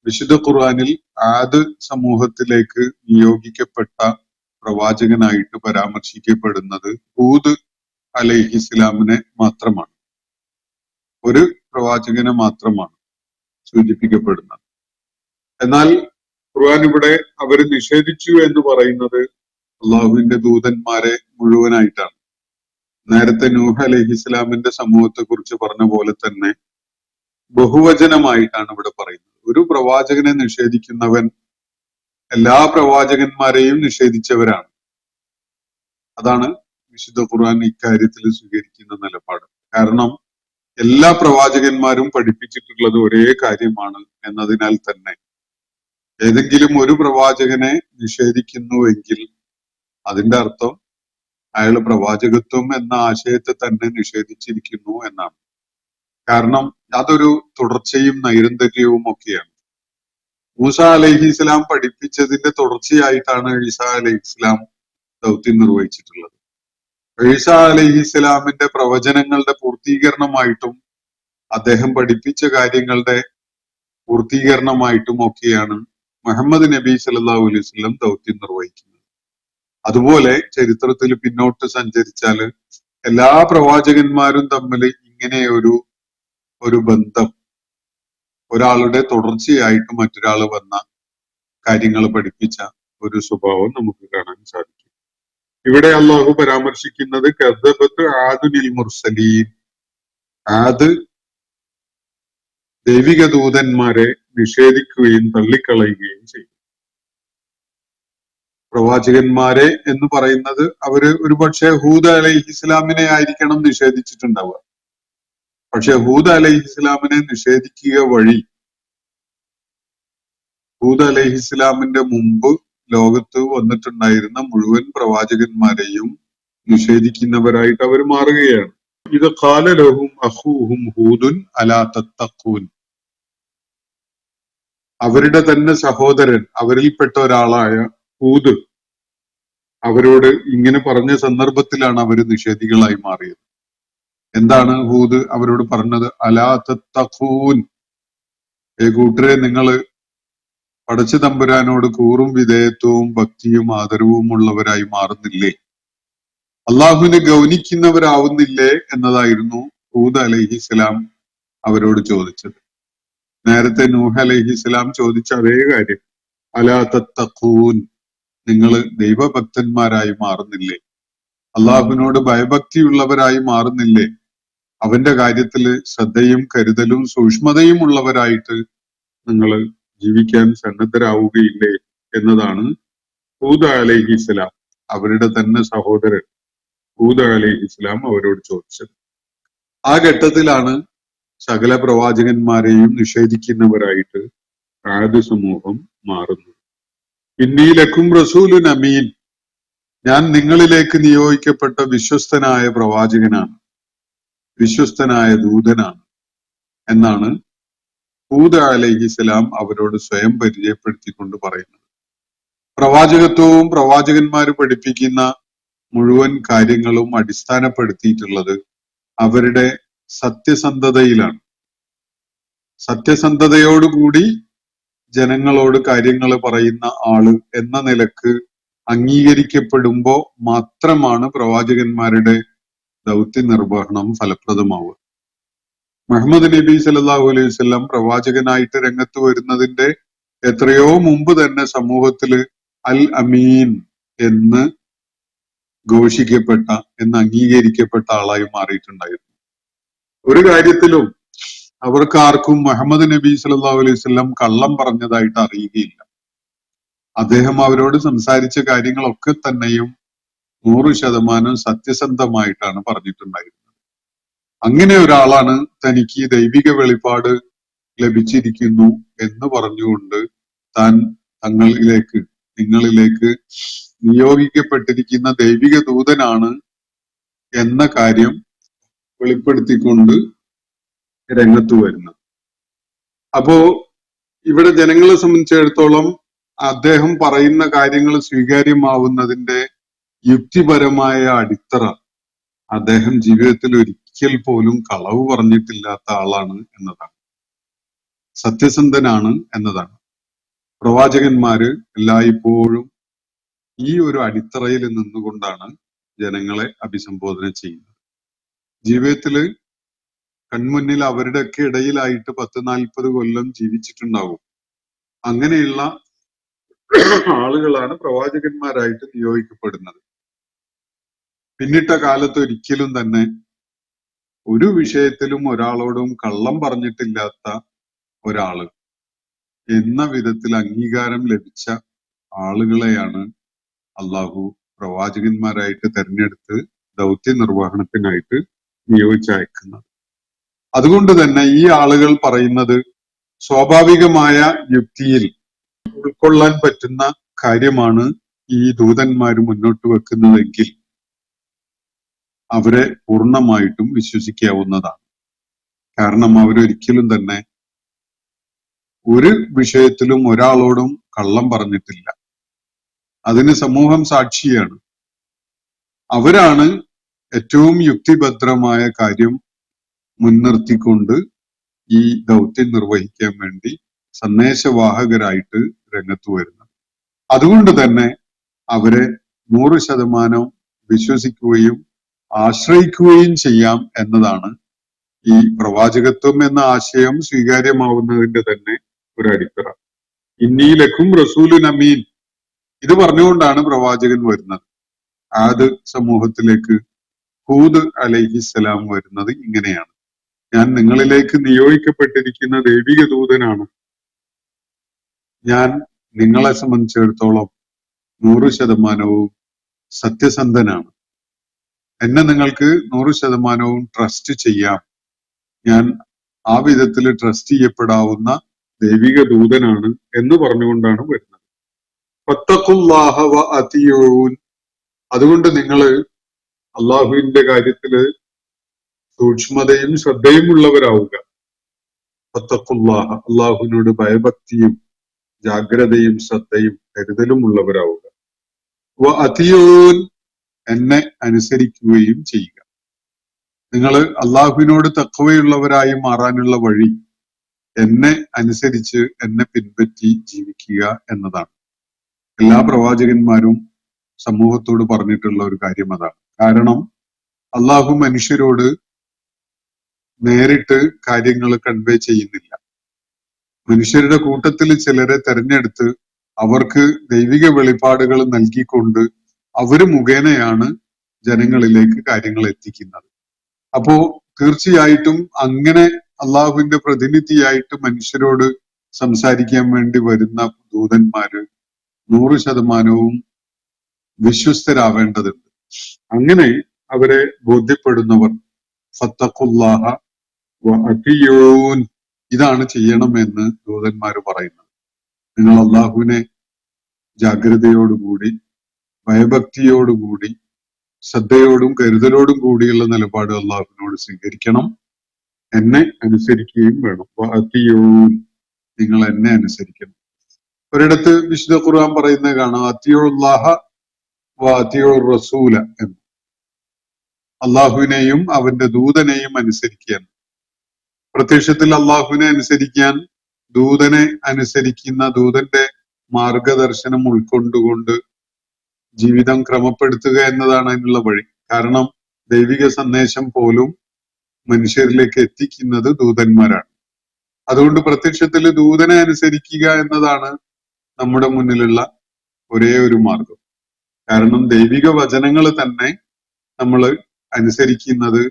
വിശുദ്ധ ഖുർആനിൽ ആദ് സമൂഹത്തിലേക്ക് നിയോഗിക്കപ്പെട്ട പ്രവാചകനായിട്ട് പരാമർശിക്കപ്പെടുന്നത് ഹൂദ് അലൈഹിസ്ലാമിനെ മാത്രമാണ്. ഒരു പ്രവാചകനെ മാത്രമാണ് സൂചിപ്പിക്കപ്പെടുന്നത്. എന്നാൽ ഖുർആൻ ഇവിടെ അവർ നിഷേധിച്ചു എന്ന് പറയുന്നത് അള്ളാഹുവിന്റെ ദൂതന്മാരെ മുഴുവനായിട്ടാണ്. നേരത്തെ നൂഹ് അലൈഹിസ്ലാമിന്റെ സമൂഹത്തെ കുറിച്ച് പറഞ്ഞ പോലെ തന്നെ ബഹുവചനമായിട്ടാണ് ഇവിടെ പറയുന്നത്. ഒരു പ്രവാചകനെ നിഷേധിക്കുന്നവൻ എല്ലാ പ്രവാചകന്മാരെയും നിഷേധിച്ചവരാണ്. അതാണ് വിശുദ്ധ ഖുർആൻ ഇക്കാര്യത്തിൽ സ്വീകരിക്കുന്ന നിലപാട്. കാരണം എല്ലാ പ്രവാചകന്മാരും പഠിപ്പിച്ചിട്ടുള്ളത് ഒരേ കാര്യമാണ് എന്നതിനാൽ തന്നെ ഏതെങ്കിലും ഒരു പ്രവാചകനെ നിഷേധിക്കുന്നുവെങ്കിൽ അതിന്റെ അർത്ഥം അയാൾ പ്രവാചകത്വം എന്ന ആശയത്തെ തന്നെ നിഷേധിച്ചിരിക്കുന്നു എന്നാണ്. കാരണം അതൊരു തുടർച്ചയും നൈരന്തര്യവും ഒക്കെയാണ്. മൂസ അലൈഹി ഇസ്ലാം പഠിപ്പിച്ചതിന്റെ തുടർച്ചയായിട്ടാണ് ഈസാ അലൈഹി ഇസ്ലാം ദൗത്യം നിർവഹിച്ചിട്ടുള്ളത്. ഈസ അലൈഹിസ്സലാമിന്റെ പ്രവചനങ്ങളുടെ പൂർത്തീകരണമായിട്ടും അദ്ദേഹം പഠിപ്പിച്ച കാര്യങ്ങളുടെ പൂർത്തീകരണമായിട്ടും ഒക്കെയാണ് മുഹമ്മദ് നബി സല്ലല്ലാഹു അലൈഹി വസല്ലം ദൗത്യം നിർവഹിക്കുന്നത്. അതുപോലെ ചരിത്രത്തിൽ പിന്നോട്ട് സഞ്ചരിച്ചാൽ എല്ലാ പ്രവാചകന്മാരും തമ്മിൽ ഇങ്ങനെ ഒരു ബന്ധം, ഒരാളുടെ തുടർച്ചയായിട്ട് മറ്റൊരാൾ വന്ന കാര്യങ്ങൾ പഠിപ്പിച്ച ഒരു സ്വഭാവം നമുക്ക് കാണാൻ സാധിക്കും. ഇവിടെ അള്ളാഹു പരാമർശിക്കുന്നത് കദ്ദബത്ത് ആദുനിൽ മുർസലീൻ, ആദ് ദൈവിക ദൂതന്മാരെ നിഷേധിക്കുകയും തള്ളിക്കളയുകയും ചെയ്തു. പ്രവാചകന്മാരെ എന്ന് പറയുന്നത് അവര് ഒരുപക്ഷെ ഹൂദ് അലൈഹിസ്ലാമിനെ ആയിരിക്കണം നിഷേധിച്ചിട്ടുണ്ടാവുക. പക്ഷെ ഹൂദ് അലൈഹിസ്ലാമിനെ നിഷേധിക്കുക വഴി ഹൂദ് അലൈഹിസ്ലാമിന്റെ മുമ്പ് ലോകത്ത് വന്നിട്ടുണ്ടായിരുന്ന മുഴുവൻ പ്രവാചകന്മാരെയും നിഷേധിക്കുന്നവരായിട്ട് അവർ മാറുകയാണ്. ഇത് ഖാല ലഹും അഖൂഹും ഹൂദുൻ അലാ തത്തഖൂൻ, അവരുടെ തന്നെ സഹോദരൻ, അവരിൽപ്പെട്ട ഒരാളായ ഹൂദ് അവരോട് ഇങ്ങനെ പറഞ്ഞ സന്ദർഭത്തിലാണ് അവർ നിഷേധികളായി മാറിയത്. എന്താണ് ഹൂദ് അവരോട് പറഞ്ഞത്? അലാ തത്തഖൂൻ, കൂട്ടരെ നിങ്ങള് പടച്ചു തമ്പുരാനോട് കൂറും വിധേയത്വവും ഭക്തിയും ആദരവും ഉള്ളവരായി മാറുന്നില്ലേ, അള്ളാഹുവിനെ ഗൗനിക്കുന്നവരാവുന്നില്ലേ എന്നതായിരുന്നു ഹൂദ് അലൈഹിസ്സലാം അവരോട് ചോദിച്ചത്. നേരത്തെ നൂഹ് അലൈഹിസ്സലാം ചോദിച്ച അതേ കാര്യം, അലാ തത്തഖൂൻ, നിങ്ങൾ ദൈവഭക്തന്മാരായി മാറുന്നില്ലേ, അള്ളാഹുവിനോട് ഭയഭക്തിയുള്ളവരായി മാറുന്നില്ലേ, അവന്റെ കാര്യത്തില് ശ്രദ്ധയും കരുതലും സൂക്ഷ്മതയും ഉള്ളവരായിട്ട് നിങ്ങൾ ജീവിക്കാൻ സന്നദ്ധരാവുകയില്ലേ എന്നതാണ് ഹൂദ് അലൈഹിസ്സലാം, അവരുടെ തന്നെ സഹോദരൻ ഹൂദ് അലൈഹിസ്സലാം അവരോട് ചോദിച്ചത്. ആ ഘട്ടത്തിലാണ് സകല പ്രവാചകന്മാരെയും നിഷേധിക്കുന്നവരായിട്ട് ആദ് സമൂഹം മാറുന്നത്. ഇന്നീ ലക്കും റസൂലുൻ അമീൻ, ഞാൻ നിങ്ങളിലേക്ക് നിയോഗിക്കപ്പെട്ട വിശ്വസ്തനായ പ്രവാചകനാണ്, വിശ്വസ്തനായ ദൂതനാണ് എന്നാണ് ഹൂദ് അലൈഹിസ്സലാം അവരോട് സ്വയം പരിചയപ്പെടുത്തിക്കൊണ്ട് പറയുന്നത്. പ്രവാചകത്വവും പ്രവാചകന്മാര് പഠിപ്പിക്കുന്ന മുഴുവൻ കാര്യങ്ങളും അടിസ്ഥാനപ്പെടുത്തിയിട്ടുള്ളത് അവരുടെ സത്യസന്ധതയിലാണ്. സത്യസന്ധതയോടുകൂടി ജനങ്ങളോട് കാര്യങ്ങൾ പറയുന്ന ആള് എന്ന നിലക്ക് അംഗീകരിക്കപ്പെടുമ്പോ മാത്രമാണ് പ്രവാചകന്മാരുടെ ദൗത്യ നിർവഹണം ഫലപ്രദമാവുക. മുഹമ്മദ് നബി സല്ലല്ലാഹു അലൈഹി വസല്ലം പ്രവാചകനായിട്ട് രംഗത്ത് വരുന്നതിന്റെ എത്രയോ മുമ്പ് തന്നെ സമൂഹത്തില് അൽ അമീൻ എന്ന് ഘോഷിക്കപ്പെട്ട, എന്ന് അംഗീകരിക്കപ്പെട്ട ആളായി മാറിയിട്ടുണ്ടായിരുന്നു. ഒരു കാര്യത്തിലും അവർക്ക് ആർക്കും മുഹമ്മദ് നബി സല്ലല്ലാഹു അലൈഹി വസല്ലം കള്ളം പറഞ്ഞതായിട്ട് അറിയുകയില്ല. അദ്ദേഹം അവരോട് സംസാരിച്ച കാര്യങ്ങളൊക്കെ തന്നെയും 100% സത്യസന്ധമായിട്ടാണ് പറഞ്ഞിട്ടുണ്ടായിരുന്നത്. അങ്ങനെ ഒരാളാണ് തനിക്ക് ദൈവിക വെളിപ്പാട് ലഭിച്ചിരിക്കുന്നു എന്ന് പറഞ്ഞുകൊണ്ട് താൻ നിങ്ങളിലേക്ക് നിയോഗിക്കപ്പെട്ടിരിക്കുന്ന ദൈവിക ദൂതനാണ് എന്ന കാര്യം വെളിപ്പെടുത്തിക്കൊണ്ട് രംഗത്ത് വരുന്നത്. അപ്പോ ഇവിടെ ജനങ്ങളെ സംബന്ധിച്ചിടത്തോളം അദ്ദേഹം പറയുന്ന കാര്യങ്ങൾ സ്വീകാര്യമാവുന്നതിന്റെ യുക്തിപരമായ അടിത്തറ അദ്ദേഹം ജീവിതത്തിൽ ഒരിക്കൽ പോലും കളവ് പറഞ്ഞിട്ടില്ലാത്ത ആളാണ് എന്നതാണ്, സത്യസന്ധനാണ് എന്നതാണ്. പ്രവാചകന്മാര് എല്ലായ്പ്പോഴും ഈ ഒരു അടിത്തറയിൽ നിന്നുകൊണ്ടാണ് ജനങ്ങളെ അഭിസംബോധന ചെയ്യുന്നത്. ജീവിതത്തില് കൺമുന്നിൽ അവരുടെയൊക്കെ ഇടയിലായിട്ട് 10-40 കൊല്ലം ജീവിച്ചിട്ടുണ്ടാവും. അങ്ങനെയുള്ള ആളുകളാണ് പ്രവാചകന്മാരായിട്ട് നിയോഗിക്കപ്പെടുന്നത്. പിന്നിട്ട കാലത്ത് ഒരിക്കലും തന്നെ ഒരു വിഷയത്തിലും ഒരാളോടും കള്ളം പറഞ്ഞിട്ടില്ലാത്ത ഒരാള് എന്ന വിധത്തിൽ അംഗീകാരം ലഭിച്ച ആളുകളെയാണ് അള്ളാഹു പ്രവാചകന്മാരായിട്ട് തെരഞ്ഞെടുത്ത് ദൗത്യ നിർവഹണത്തിനായിട്ട് നിയോഗിച്ചയക്കുന്നത്. അതുകൊണ്ട് തന്നെ ഈ ആളുകൾ പറയുന്നത് സ്വാഭാവികമായ യുക്തിയിൽ ഉൾക്കൊള്ളാൻ പറ്റുന്ന കാര്യമാണ് ഈ ദൂതന്മാര് മുന്നോട്ട് വെക്കുന്നതെങ്കിൽ അവരെ പൂർണ്ണമായിട്ടും വിശ്വസിക്കാവുന്നതാണ്. കാരണം അവരൊരിക്കലും തന്നെ ഒരു വിഷയത്തിലും ഒരാളോടും കള്ളം പറഞ്ഞിട്ടില്ല. അതിന് സമൂഹം സാക്ഷിയാണ്. അവരാണ് ഏറ്റവും യുക്തിഭദ്രമായ കാര്യം മുൻനിർത്തിക്കൊണ്ട് ഈ ദൗത്യം നിർവഹിക്കാൻ വേണ്ടി സന്ദേശവാഹകരായിട്ട് രംഗത്ത് വരുന്നത്. അതുകൊണ്ട് തന്നെ അവരെ 100% വിശ്വസിക്കുകയും ആശ്രയിക്കുകയും ചെയ്യാം എന്നതാണ് ഈ പ്രവാചകത്വം എന്ന ആശയം സ്വീകാര്യമാവുന്നതിന്റെ തന്നെ ഒരു അടിത്തറ. ഇന്നി ലക്കും റസൂലുൻ അമീൻ, ഇത് പറഞ്ഞുകൊണ്ടാണ് പ്രവാചകൻ വരുന്നത്. ആദ് സമൂഹത്തിലേക്ക് ഹൂദ് അലൈഹിസ്സലാം വരുന്നത് ഇങ്ങനെയാണ്: ഞാൻ നിങ്ങളിലേക്ക് നിയോഗിക്കപ്പെട്ടിരിക്കുന്ന ദൈവിക ദൂതനാണ്. ഞാൻ നിങ്ങളെ സംബന്ധിച്ചിടത്തോളം 100% സത്യസന്ധനാണ്. എന്നെ നിങ്ങൾക്ക് 100% ട്രസ്റ്റ് ചെയ്യാം. ഞാൻ ആ വിധത്തിൽ ട്രസ്റ്റ് ചെയ്യപ്പെടാവുന്ന ദൈവിക ദൂതനാണ് എന്ന് പറഞ്ഞുകൊണ്ടാണ് വരുന്നത്. ഫത്തഖുല്ലാഹ വ അത്തിയൂൻ, അതുകൊണ്ട് നിങ്ങൾ അള്ളാഹുവിന്റെ കാര്യത്തില് സൂക്ഷ്മതയും ശ്രദ്ധയും ഉള്ളവരാവുക. ഫത്തഖുല്ലാഹ, അള്ളാഹുവിനോട് ഭയഭക്തിയും ജാഗ്രതയും ശ്രദ്ധയും കരുതലും ഉള്ളവരാവുക. വ അത്തിയൂൻ, എന്നെ അനുസരിക്കുകയും ചെയ്യുക. നിങ്ങൾ അള്ളാഹുവിനോട് തഖ്വയുള്ളവരായി മാറാനുള്ള വഴി എന്നെ അനുസരിച്ച് എന്നെ പിൻപറ്റി ജീവിക്കുക എന്നതാണ്. എല്ലാ പ്രവാചകന്മാരും സമൂഹത്തോട് പറഞ്ഞിട്ടുള്ള ഒരു കാര്യം അതാണ്. കാരണം അള്ളാഹു മനുഷ്യരോട് നേരിട്ട് കാര്യങ്ങൾ കൺവേ ചെയ്യുന്നില്ല. മനുഷ്യരുടെ കൂട്ടത്തിൽ ചിലരെ തെരഞ്ഞെടുത്ത് അവർക്ക് ദൈവിക വെളിപ്പാടുകൾ നൽകിക്കൊണ്ട് അവര് മുഖേനയാണ് ജനങ്ങളിലേക്ക് കാര്യങ്ങൾ എത്തിക്കുന്നത്. അപ്പോ തീർച്ചയായിട്ടും അങ്ങനെ അള്ളാഹുവിന്റെ പ്രതിനിധിയായിട്ട് മനുഷ്യരോട് സംസാരിക്കാൻ വേണ്ടി വരുന്ന ദൂതന്മാര് 100% വിശ്വസ്തരാവേണ്ടതുണ്ട്. അങ്ങനെ അവരെ ബോധ്യപ്പെടുന്നവർ ഫത്തഖുല്ലാഹ വ അത്തിയൂൻ, ഇതാണ് ചെയ്യണമെന്ന് ദൂതന്മാര് പറയുന്നത്. നിങ്ങൾ അള്ളാഹുവിനെ ജാഗ്രതയോടുകൂടി ഭയഭക്തിയോടുകൂടി ശ്രദ്ധയോടും കരുതലോടും കൂടിയുള്ള നിലപാട് അള്ളാഹുവിനോട് സ്വീകരിക്കണം. എന്നെ അനുസരിക്കുകയും വേണം. വ അത്തിയൂൻ, നിങ്ങൾ എന്നെ അനുസരിക്കണം. ഒരിടത്ത് വിശുദ്ധ ഖുർആൻ പറയുന്നത് കാണാം, അത്തിയുല്ലാഹ വ അത്തിയുർ റസൂല എന്ന്. അള്ളാഹുവിനെയും അവന്റെ ദൂതനെയും അനുസരിക്കാൻ. പ്രത്യക്ഷത്തിൽ അള്ളാഹുവിനെ അനുസരിക്കാൻ ദൂതനെ അനുസരിക്കുന്ന, ദൂതന്റെ മാർഗദർശനം ഉൾക്കൊണ്ടുകൊണ്ട് ജീവിതം ക്രമപ്പെടുത്തുക എന്നതാണ് അതിനുള്ള വഴി. കാരണം ദൈവിക സന്ദേശം പോലും മനുഷ്യരിലേക്ക് എത്തിക്കുന്നത് ദൂതന്മാരാണ്. അതുകൊണ്ട് പ്രത്യക്ഷത്തിൽ ദൂതനെ അനുസരിക്കുക എന്നതാണ് നമ്മുടെ മുന്നിലുള്ള ഒരേ ഒരു മാർഗം. കാരണം ദൈവിക വചനങ്ങൾ തന്നെ നമ്മൾ അനുസരിക്കുന്നത്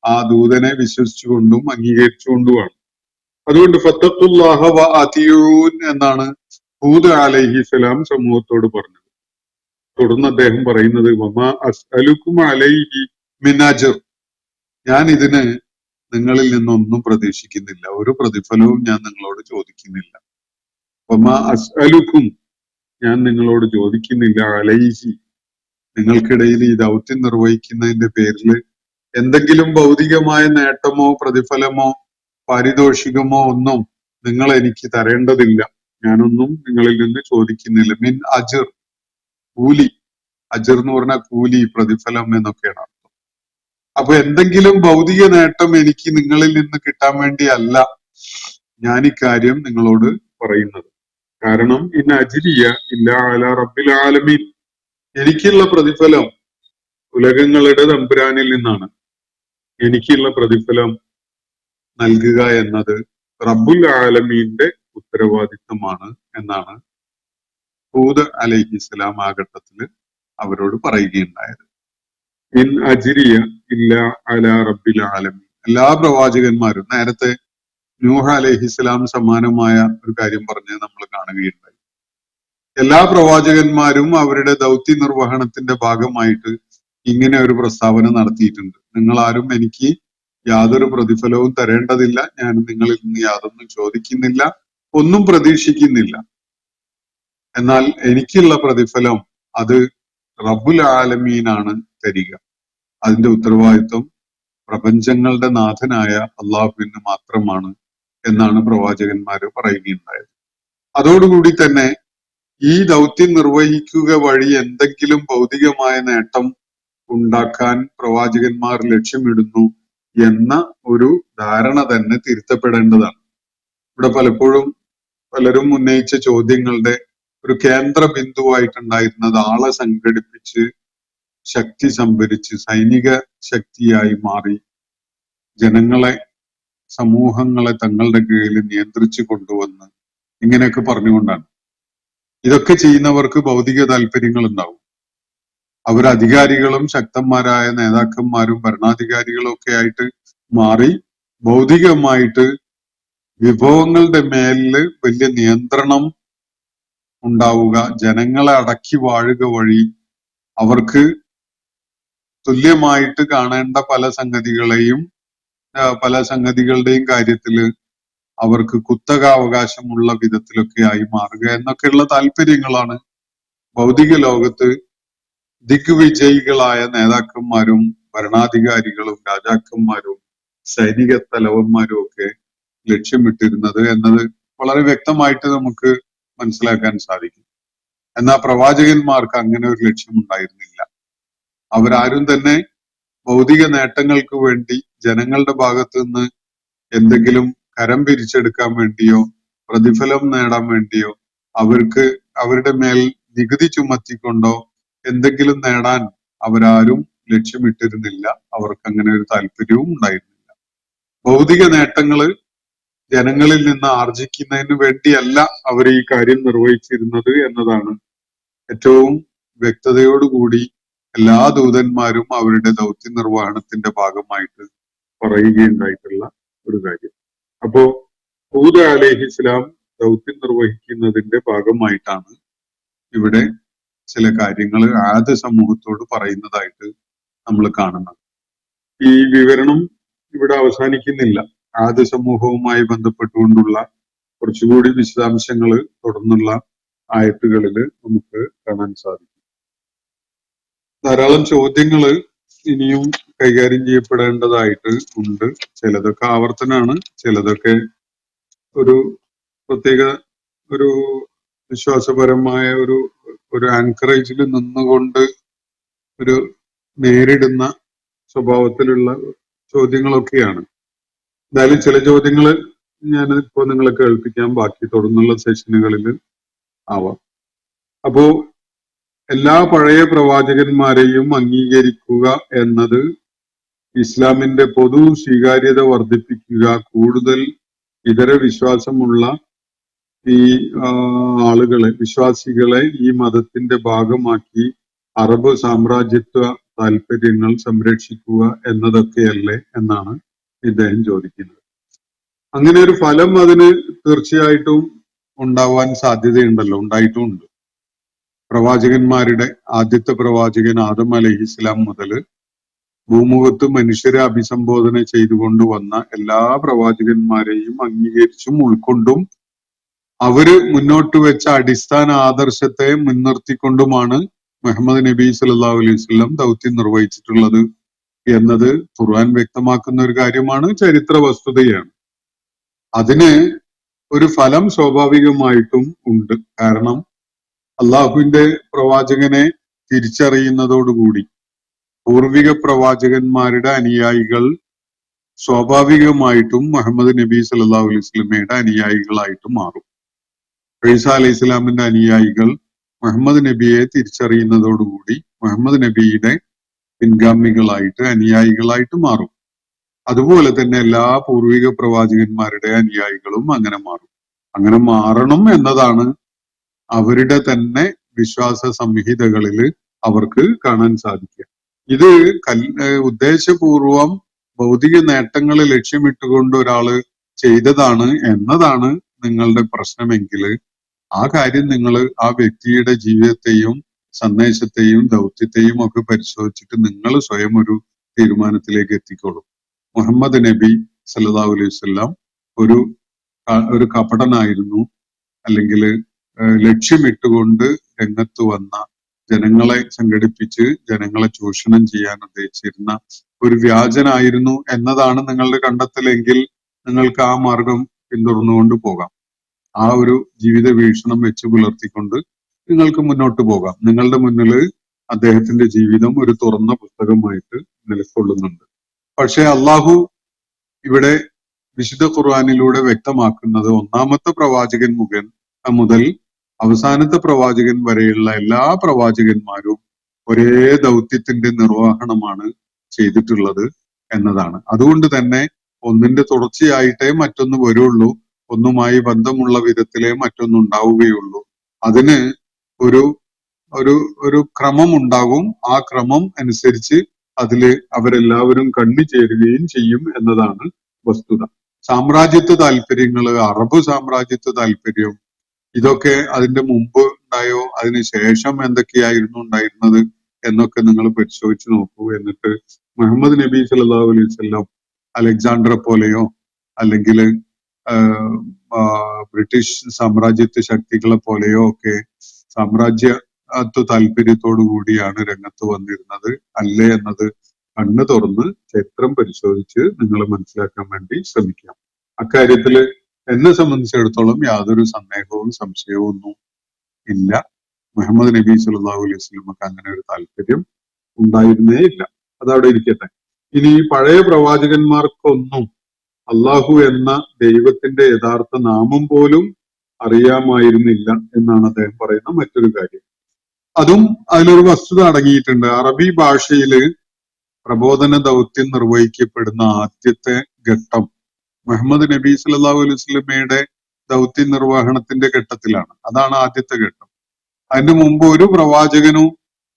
ആ ദൂതനെ വിശ്വസിച്ചുകൊണ്ടും അംഗീകരിച്ചുകൊണ്ടുമാണ്. അതുകൊണ്ട് ഫത്തഖുല്ലാഹ വ അത്തിയൂൻ എന്നാണ് ഹൂദ് അലൈഹിസ്സലാം സമൂഹത്തോട് പറഞ്ഞത്. തുടർന്ന് അദ്ദേഹം പറയുന്നത്, വമാ അസ്അലുക്കും അലൈഹി മിൻ അജ്ർ, ഞാൻ ഇതിന് നിങ്ങളിൽ നിന്നൊന്നും പ്രതീക്ഷിക്കുന്നില്ല, ഒരു പ്രതിഫലവും ഞാൻ നിങ്ങളോട് ചോദിക്കുന്നില്ല. വമാ അസ്അലുക്കും, ഞാൻ നിങ്ങളോട് ചോദിക്കുന്നില്ല, അലൈഹി, നിങ്ങൾക്കിടയിൽ ഈ ദൗത്യം നിർവഹിക്കുന്നതിന്റെ പേരിൽ എന്തെങ്കിലും ഭൗതികമായ നേട്ടമോ പ്രതിഫലമോ പാരിതോഷികമോ ഒന്നും നിങ്ങൾ എനിക്ക് തരേണ്ടതില്ല. ഞാനൊന്നും നിങ്ങളിൽ നിന്ന് ചോദിക്കുന്നില്ല. മിൻ അജ്ർ, കൂലി. അജ്ർ എന്ന് പറഞ്ഞാൽ കൂലി, പ്രതിഫലം എന്നൊക്കെയാണ് അർത്ഥം. അപ്പൊ എന്തെങ്കിലും ഭൗതിക നേട്ടം എനിക്ക് നിങ്ങളിൽ നിന്ന് കിട്ടാൻ വേണ്ടി അല്ല ഞാൻ ഇക്കാര്യം നിങ്ങളോട് പറയുന്നത്. കാരണം ഇന്ന അജ്രിയ ഇല്ലാ അലാ റബ്ബിൽ ആലമീൻ, എനിക്കുള്ള പ്രതിഫലം ഉലകങ്ങളുടെ തമ്പുരാനിൽ നിന്നാണ്. എനിക്കുള്ള പ്രതിഫലം നൽകുക എന്നത് റബ്ബുൽ ആലമീന്റെ ഉത്തരവാദിത്തമാണ് എന്നാണ് ഹൂദ് അലൈഹിസ്സലാം ആ ഘട്ടത്തിൽ അവരോട് പറയുകയുണ്ടായത്. ഇൻ അജ്രിയ ഇല്ലാ അലാ റബ്ബിൽ ആലമീൻ. എല്ലാ പ്രവാചകന്മാരും, നേരത്തെ നൂഹ് അലൈഹിസ്സലാം സമാനമായ ഒരു കാര്യം പറഞ്ഞ് നമ്മൾ കാണുകയുണ്ടായി. എല്ലാ പ്രവാചകന്മാരും അവരുടെ ദൗത്യ നിർവഹണത്തിന്റെ ഭാഗമായിട്ട് ഇങ്ങനെ ഒരു പ്രസ്താവന നടത്തിയിട്ടുണ്ട്. നിങ്ങൾ ആരും എനിക്ക് യാതൊരു പ്രതിഫലവും തരേണ്ടതില്ല, ഞാൻ നിങ്ങളിൽ നിന്ന് യാതൊന്നും ചോദിക്കുന്നില്ല, ഒന്നും പ്രതീക്ഷിക്കുന്നില്ല. എന്നാൽ എനിക്കുള്ള പ്രതിഫലം അത് റബ്ബുൽ ആലമീനാണ് തരിക. അതിന്റെ ഉത്തരവാദിത്വം പ്രപഞ്ചങ്ങളുടെ നാഥനായ അള്ളാഹുവിന് മാത്രമാണ് എന്നാണ് പ്രവാചകന്മാര് പറയുകയുണ്ടായത്. അതോടുകൂടി തന്നെ ഈ ദൗത്യം നിർവഹിക്കുക വഴി എന്തെങ്കിലും ഭൗതികമായ നേട്ടം ഉണ്ടാക്കാൻ പ്രവാചകന്മാർ ലക്ഷ്യമിടുന്നു എന്ന ഒരു ധാരണ തന്നെ തിരുത്തപ്പെടേണ്ടതാണ്. ഇവിടെ പലപ്പോഴും പലരും ഉന്നയിച്ച ചോദ്യങ്ങളുടെ ഒരു കേന്ദ്ര ബിന്ദുവായിട്ടുണ്ടായിരുന്നത് ആളെ സംഘടിപ്പിച്ച് ശക്തി സംഭരിച്ച് സൈനിക ശക്തിയായി മാറി ജനങ്ങളെ, സമൂഹങ്ങളെ തങ്ങളുടെ കീഴിൽ നിയന്ത്രിച്ചു കൊണ്ടുവന്ന് ഇങ്ങനെയൊക്കെ പറഞ്ഞുകൊണ്ടാണ്. ഇതൊക്കെ ചെയ്യുന്നവർക്ക് ഭൗതിക താല്പര്യങ്ങൾ ഉണ്ടാവും. അവർ അധികാരികളും ശക്തന്മാരായ നേതാക്കന്മാരും ഭരണാധികാരികളും ഒക്കെ ആയിട്ട് മാറി ഭൗതികമായിട്ട് വിഭവങ്ങളുടെ മേലില് വലിയ നിയന്ത്രണം ഉണ്ടാവുക, ജനങ്ങളെ അടക്കി വാഴുക വഴി അവർക്ക് തുല്യമായിട്ട് കാണേണ്ട പല സംഗതികളുടെയും കാര്യത്തില് അവർക്ക് കുത്തകാവകാശമുള്ള വിധത്തിലൊക്കെ ആയി മാറുക എന്നൊക്കെയുള്ള താല്പര്യങ്ങളാണ് ഭൗതിക ലോകത്ത് ദിഗ്വിജയികളായ നേതാക്കന്മാരും ഭരണാധികാരികളും രാജാക്കന്മാരും സൈനിക തലവന്മാരും ഒക്കെ ലക്ഷ്യമിട്ടിരുന്നത് എന്നത് വളരെ വ്യക്തമായിട്ട് നമുക്ക് മനസ്സിലാക്കാൻ സാധിക്കും. എന്നാൽ പ്രവാചകന്മാർക്ക് അങ്ങനെ ഒരു ലക്ഷ്യം ഉണ്ടായിരുന്നില്ല. അവരാരും തന്നെ ഭൗതിക നേട്ടങ്ങൾക്ക് വേണ്ടി ജനങ്ങളുടെ ഭാഗത്ത് നിന്ന് എന്തെങ്കിലും കരം പിരിച്ചെടുക്കാൻ വേണ്ടിയോ പ്രതിഫലം നേടാൻ വേണ്ടിയോ അവരുടെ മേൽ നികുതി ചുമത്തിക്കൊണ്ടോ എന്തെങ്കിലും നേടാൻ അവരാരും ലക്ഷ്യമിട്ടിരുന്നില്ല. അവർക്ക് അങ്ങനെ ഒരു താല്പര്യവും ഉണ്ടായിരുന്നില്ല. ഭൗതിക നേട്ടങ്ങള് ജനങ്ങളിൽ നിന്ന് ആർജിക്കുന്നതിന് വേണ്ടിയല്ല അവർ ഈ കാര്യം നിർവഹിച്ചിരുന്നത് എന്നതാണ് ഏറ്റവും വ്യക്തതയോടുകൂടി എല്ലാ ദൂതന്മാരും അവരുടെ ദൗത്യ നിർവഹണത്തിന്റെ ഭാഗമായിട്ട് പറയുകയുണ്ടായിട്ടുള്ള ഒരു കാര്യം. അപ്പോ ഹൂദ് അലൈഹിസ്സലാം ദൗത്യം നിർവഹിക്കുന്നതിന്റെ ഭാഗമായിട്ടാണ് ഇവിടെ ചില കാര്യങ്ങൾ ആദ് സമൂഹത്തോട് പറയുന്നതായിട്ട് നമ്മൾ കാണുന്നത്. ഈ വിവരണം ഇവിടെ അവസാനിക്കുന്നില്ല. ആദ് സമൂഹവുമായി ബന്ധപ്പെട്ടുകൊണ്ടുള്ള കുറച്ചുകൂടി വിശദാംശങ്ങൾ തുടർന്നുള്ള ആയത്തുകളിൽ നമുക്ക് കാണാൻ സാധിക്കും. ധാരാളം ചോദ്യങ്ങള് ഇനിയും കൈകാര്യം ചെയ്യപ്പെടേണ്ടതായിട്ട് ഉണ്ട്. ചിലതൊക്കെ ആവർത്തനാണ്, ചിലതൊക്കെ ഒരു പ്രത്യേക ഒരു വിശ്വാസപരമായ ഒരു ആൻകറേജിൽ നിന്നുകൊണ്ട് ഒരു നേരിടുന്ന സ്വഭാവത്തിലുള്ള ചോദ്യങ്ങളൊക്കെയാണ്. എന്തായാലും ചില ചോദ്യങ്ങൾ ഞാൻ ഇപ്പോൾ നിങ്ങളെ കേൾപ്പിക്കാൻ, ബാക്കി തുടർന്നുള്ള സെഷനുകളിൽ ആവാം. അപ്പോ എല്ലാ പഴയ പ്രവാചകന്മാരെയും അംഗീകരിക്കുക എന്നത് ഇസ്ലാമിന്റെ പൊതു സ്വീകാര്യത വർദ്ധിപ്പിക്കുക, കൂടുതൽ ഇതര വിശ്വാസമുള്ള ഈ വിശ്വാസികളെ ഈ മതത്തിന്റെ ഭാഗമാക്കി അറബ് സാമ്രാജ്യത്വ താല്പര്യങ്ങൾ സംരക്ഷിക്കുക എന്നതൊക്കെയല്ലേ എന്നാണ് ഇദ്ദേഹം ചോദിക്കുന്നത്. അങ്ങനെ ഒരു ഫലം അതിന് തീർച്ചയായിട്ടും ഉണ്ടാവാൻ സാധ്യതയുണ്ടല്ലോ, ഉണ്ടായിട്ടുമുണ്ട്. പ്രവാചകന്മാരുടെ ആദ്യത്തെ പ്രവാചകൻ ആദം അലൈഹിസ്സലാം മുതൽ ഭൂമുഖത്ത് മനുഷ്യരെ അഭിസംബോധന ചെയ്തുകൊണ്ട് വന്ന എല്ലാ പ്രവാചകന്മാരെയും അംഗീകരിച്ചും ഉൾക്കൊണ്ടും അവര് മുന്നോട്ട് വെച്ച അടിസ്ഥാന ആദർശത്തെ മുൻനിർത്തിക്കൊണ്ടുമാണ് മുഹമ്മദ് നബി സല്ലല്ലാഹു അലൈഹി വസല്ലം ദൗത്യം നിർവഹിച്ചിട്ടുള്ളത് എന്നത് ഖുർആൻ വ്യക്തമാക്കുന്ന ഒരു കാര്യമാണ്, ചരിത്ര വസ്തുതയാണ്. അതിന് ഒരു ഫലം സ്വാഭാവികമായിട്ടും ഉണ്ട്. കാരണം അള്ളാഹുവിന്റെ പ്രവാചകനെ തിരിച്ചറിയുന്നതോടുകൂടി പൂർവിക പ്രവാചകന്മാരുടെ അനുയായികൾ സ്വാഭാവികമായിട്ടും മുഹമ്മദ് നബി സല്ലല്ലാഹു അലൈഹി വസല്ലമയുടെ അനുയായികളായിട്ട് മാറും. ഈസ അലൈഹി സ്വലാമിന്റെ അനുയായികൾ മുഹമ്മദ് നബിയെ തിരിച്ചറിയുന്നതോടുകൂടി മുഹമ്മദ് നബിയുടെ പിൻഗാമികളായിട്ട് അനുയായികളായിട്ട് മാറും. അതുപോലെ തന്നെ എല്ലാ പൂർവിക പ്രവാചകന്മാരുടെ അനുയായികളും അങ്ങനെ മാറും. അങ്ങനെ മാറണം എന്നതാണ് അവരുടെ തന്നെ വിശ്വാസ സംഹിതകളിൽ അവർക്ക് കാണാൻ സാധിക്കുക. ഇത് ഉദ്ദേശപൂർവം ഭൗതിക നേട്ടങ്ങൾ ലക്ഷ്യമിട്ടുകൊണ്ട് ഒരാള് ചെയ്തതാണ് എന്നതാണ് നിങ്ങളുടെ പ്രശ്നമെങ്കിൽ ആ കാര്യം നിങ്ങൾ ആ വ്യക്തിയുടെ ജീവിതത്തെയും സന്ദേശത്തെയും ദൗത്യത്തെയും ഒക്കെ പരിശോധിച്ചിട്ട് നിങ്ങൾ സ്വയം ഒരു തീരുമാനത്തിലേക്ക് എത്തിക്കോളും. മുഹമ്മദ് നബി സല്ലല്ലാഹു അലൈഹി വസല്ലം ഒരു കപടനായിരുന്നു, അല്ലെങ്കിൽ ലക്ഷ്യമിട്ടുകൊണ്ട് രംഗത്ത് വന്ന, ജനങ്ങളെ സംഘടിപ്പിച്ച് ജനങ്ങളെ ചൂഷണം ചെയ്യാൻ ഉദ്ദേശിച്ചിരുന്ന ഒരു വ്യാജനായിരുന്നു എന്നതാണ് നിങ്ങളുടെ കണ്ടെത്തലെങ്കിൽ നിങ്ങൾക്ക് ആ മാർഗം പിന്തുടർന്നുകൊണ്ട് പോകാം. ആ ഒരു ജീവിത വീക്ഷണം വെച്ച് പുലർത്തിക്കൊണ്ട് നിങ്ങൾക്ക് മുന്നോട്ട് പോകാം. നിങ്ങളുടെ മുന്നിൽ അദ്ദേഹത്തിന്റെ ജീവിതം ഒരു തുറന്ന പുസ്തകമായിട്ട് നിലകൊള്ളുന്നുണ്ട്. പക്ഷെ അള്ളാഹു ഇവിടെ വിശുദ്ധ ഖുർആനിലൂടെ വ്യക്തമാക്കുന്നത് ഒന്നാമത്തെ പ്രവാചകൻ മുതൽ അവസാനത്തെ പ്രവാചകൻ വരെയുള്ള എല്ലാ പ്രവാചകന്മാരും ഒരേ ദൗത്യത്തിന്റെ നിർവഹണമാണ് ചെയ്തിട്ടുള്ളത് എന്നതാണ്. അതുകൊണ്ട് തന്നെ ഒന്നിന്റെ തുടർച്ചയായിട്ടേ മറ്റൊന്ന് വരുള്ളൂ, ഒന്നുമായി ബന്ധമുള്ള വിധത്തിലേ മറ്റൊന്നുണ്ടാവുകയുള്ളൂ. അതിന് ഒരു ഒരു ഒരു ക്രമം ഉണ്ടാകും. ആ ക്രമം അനുസരിച്ച് അതില് അവരെല്ലാവരും കണ്ടുചേരുകയും ചെയ്യും എന്നതാണ് വസ്തുത. സാമ്രാജ്യത്വ താല്പര്യങ്ങള്, അറബ് സാമ്രാജ്യത്വ താല്പര്യം, ഇതൊക്കെ അതിന്റെ മുമ്പ് ഉണ്ടായോ അതിന് ശേഷം എന്തൊക്കെയായിരുന്നു ഉണ്ടായിരുന്നത് എന്നൊക്കെ നിങ്ങൾ പരിശോധിച്ച് നോക്കൂ. എന്നിട്ട് മുഹമ്മദ് നബി സല്ലല്ലാഹു അലൈഹി വസല്ലം അലക്സാണ്ടറെ പോലെയോ അല്ലെങ്കിൽ ബ്രിട്ടീഷ് സാമ്രാജ്യത്വ ശക്തികളെ പോലെയോ ഒക്കെ സാമ്രാജ്യത്വ താല്പര്യത്തോടു കൂടിയാണ് രംഗത്ത് വന്നിരുന്നത് അല്ലേ എന്നത് കണ്ണു തുറന്ന് ചരിത്രം പരിശോധിച്ച് നിങ്ങൾ മനസ്സിലാക്കാൻ വേണ്ടി ശ്രമിക്കാം. അക്കാര്യത്തില് എന്നെ സംബന്ധിച്ചിടത്തോളം യാതൊരു സന്ദേഹവും സംശയവും ഒന്നും ഇല്ല. മുഹമ്മദ് നബി സല്ലല്ലാഹു അലൈഹി വസല്ലമക്ക് അങ്ങനെ ഒരു താല്പര്യം ഉണ്ടായിരുന്നേ ഇല്ല. അതവിടെ ഇരിക്കട്ടെ. ഇനി പഴയ പ്രവാചകന്മാർക്കൊന്നും അള്ളാഹു എന്ന ദൈവത്തിന്റെ യഥാർത്ഥ നാമം പോലും അറിയാമായിരുന്നില്ല എന്നാണ് അദ്ദേഹം പറയുന്ന മറ്റൊരു കാര്യം. അതും അതിലൊരു വസ്തുത അടങ്ങിയിട്ടുണ്ട്. അറബി ഭാഷയില് പ്രബോധന ദൗത്യം നിർവഹിക്കപ്പെടുന്ന ആദ്യത്തെ ഘട്ടം മുഹമ്മദ് നബി സല്ലല്ലാഹു അലൈഹി വസല്ലമയുടെ ദൗത്യ നിർവഹണത്തിന്റെ ഘട്ടത്തിലാണ്. അതാണ് ആദ്യത്തെ ഘട്ടം. അതിനു മുമ്പ് ഒരു പ്രവാചകനും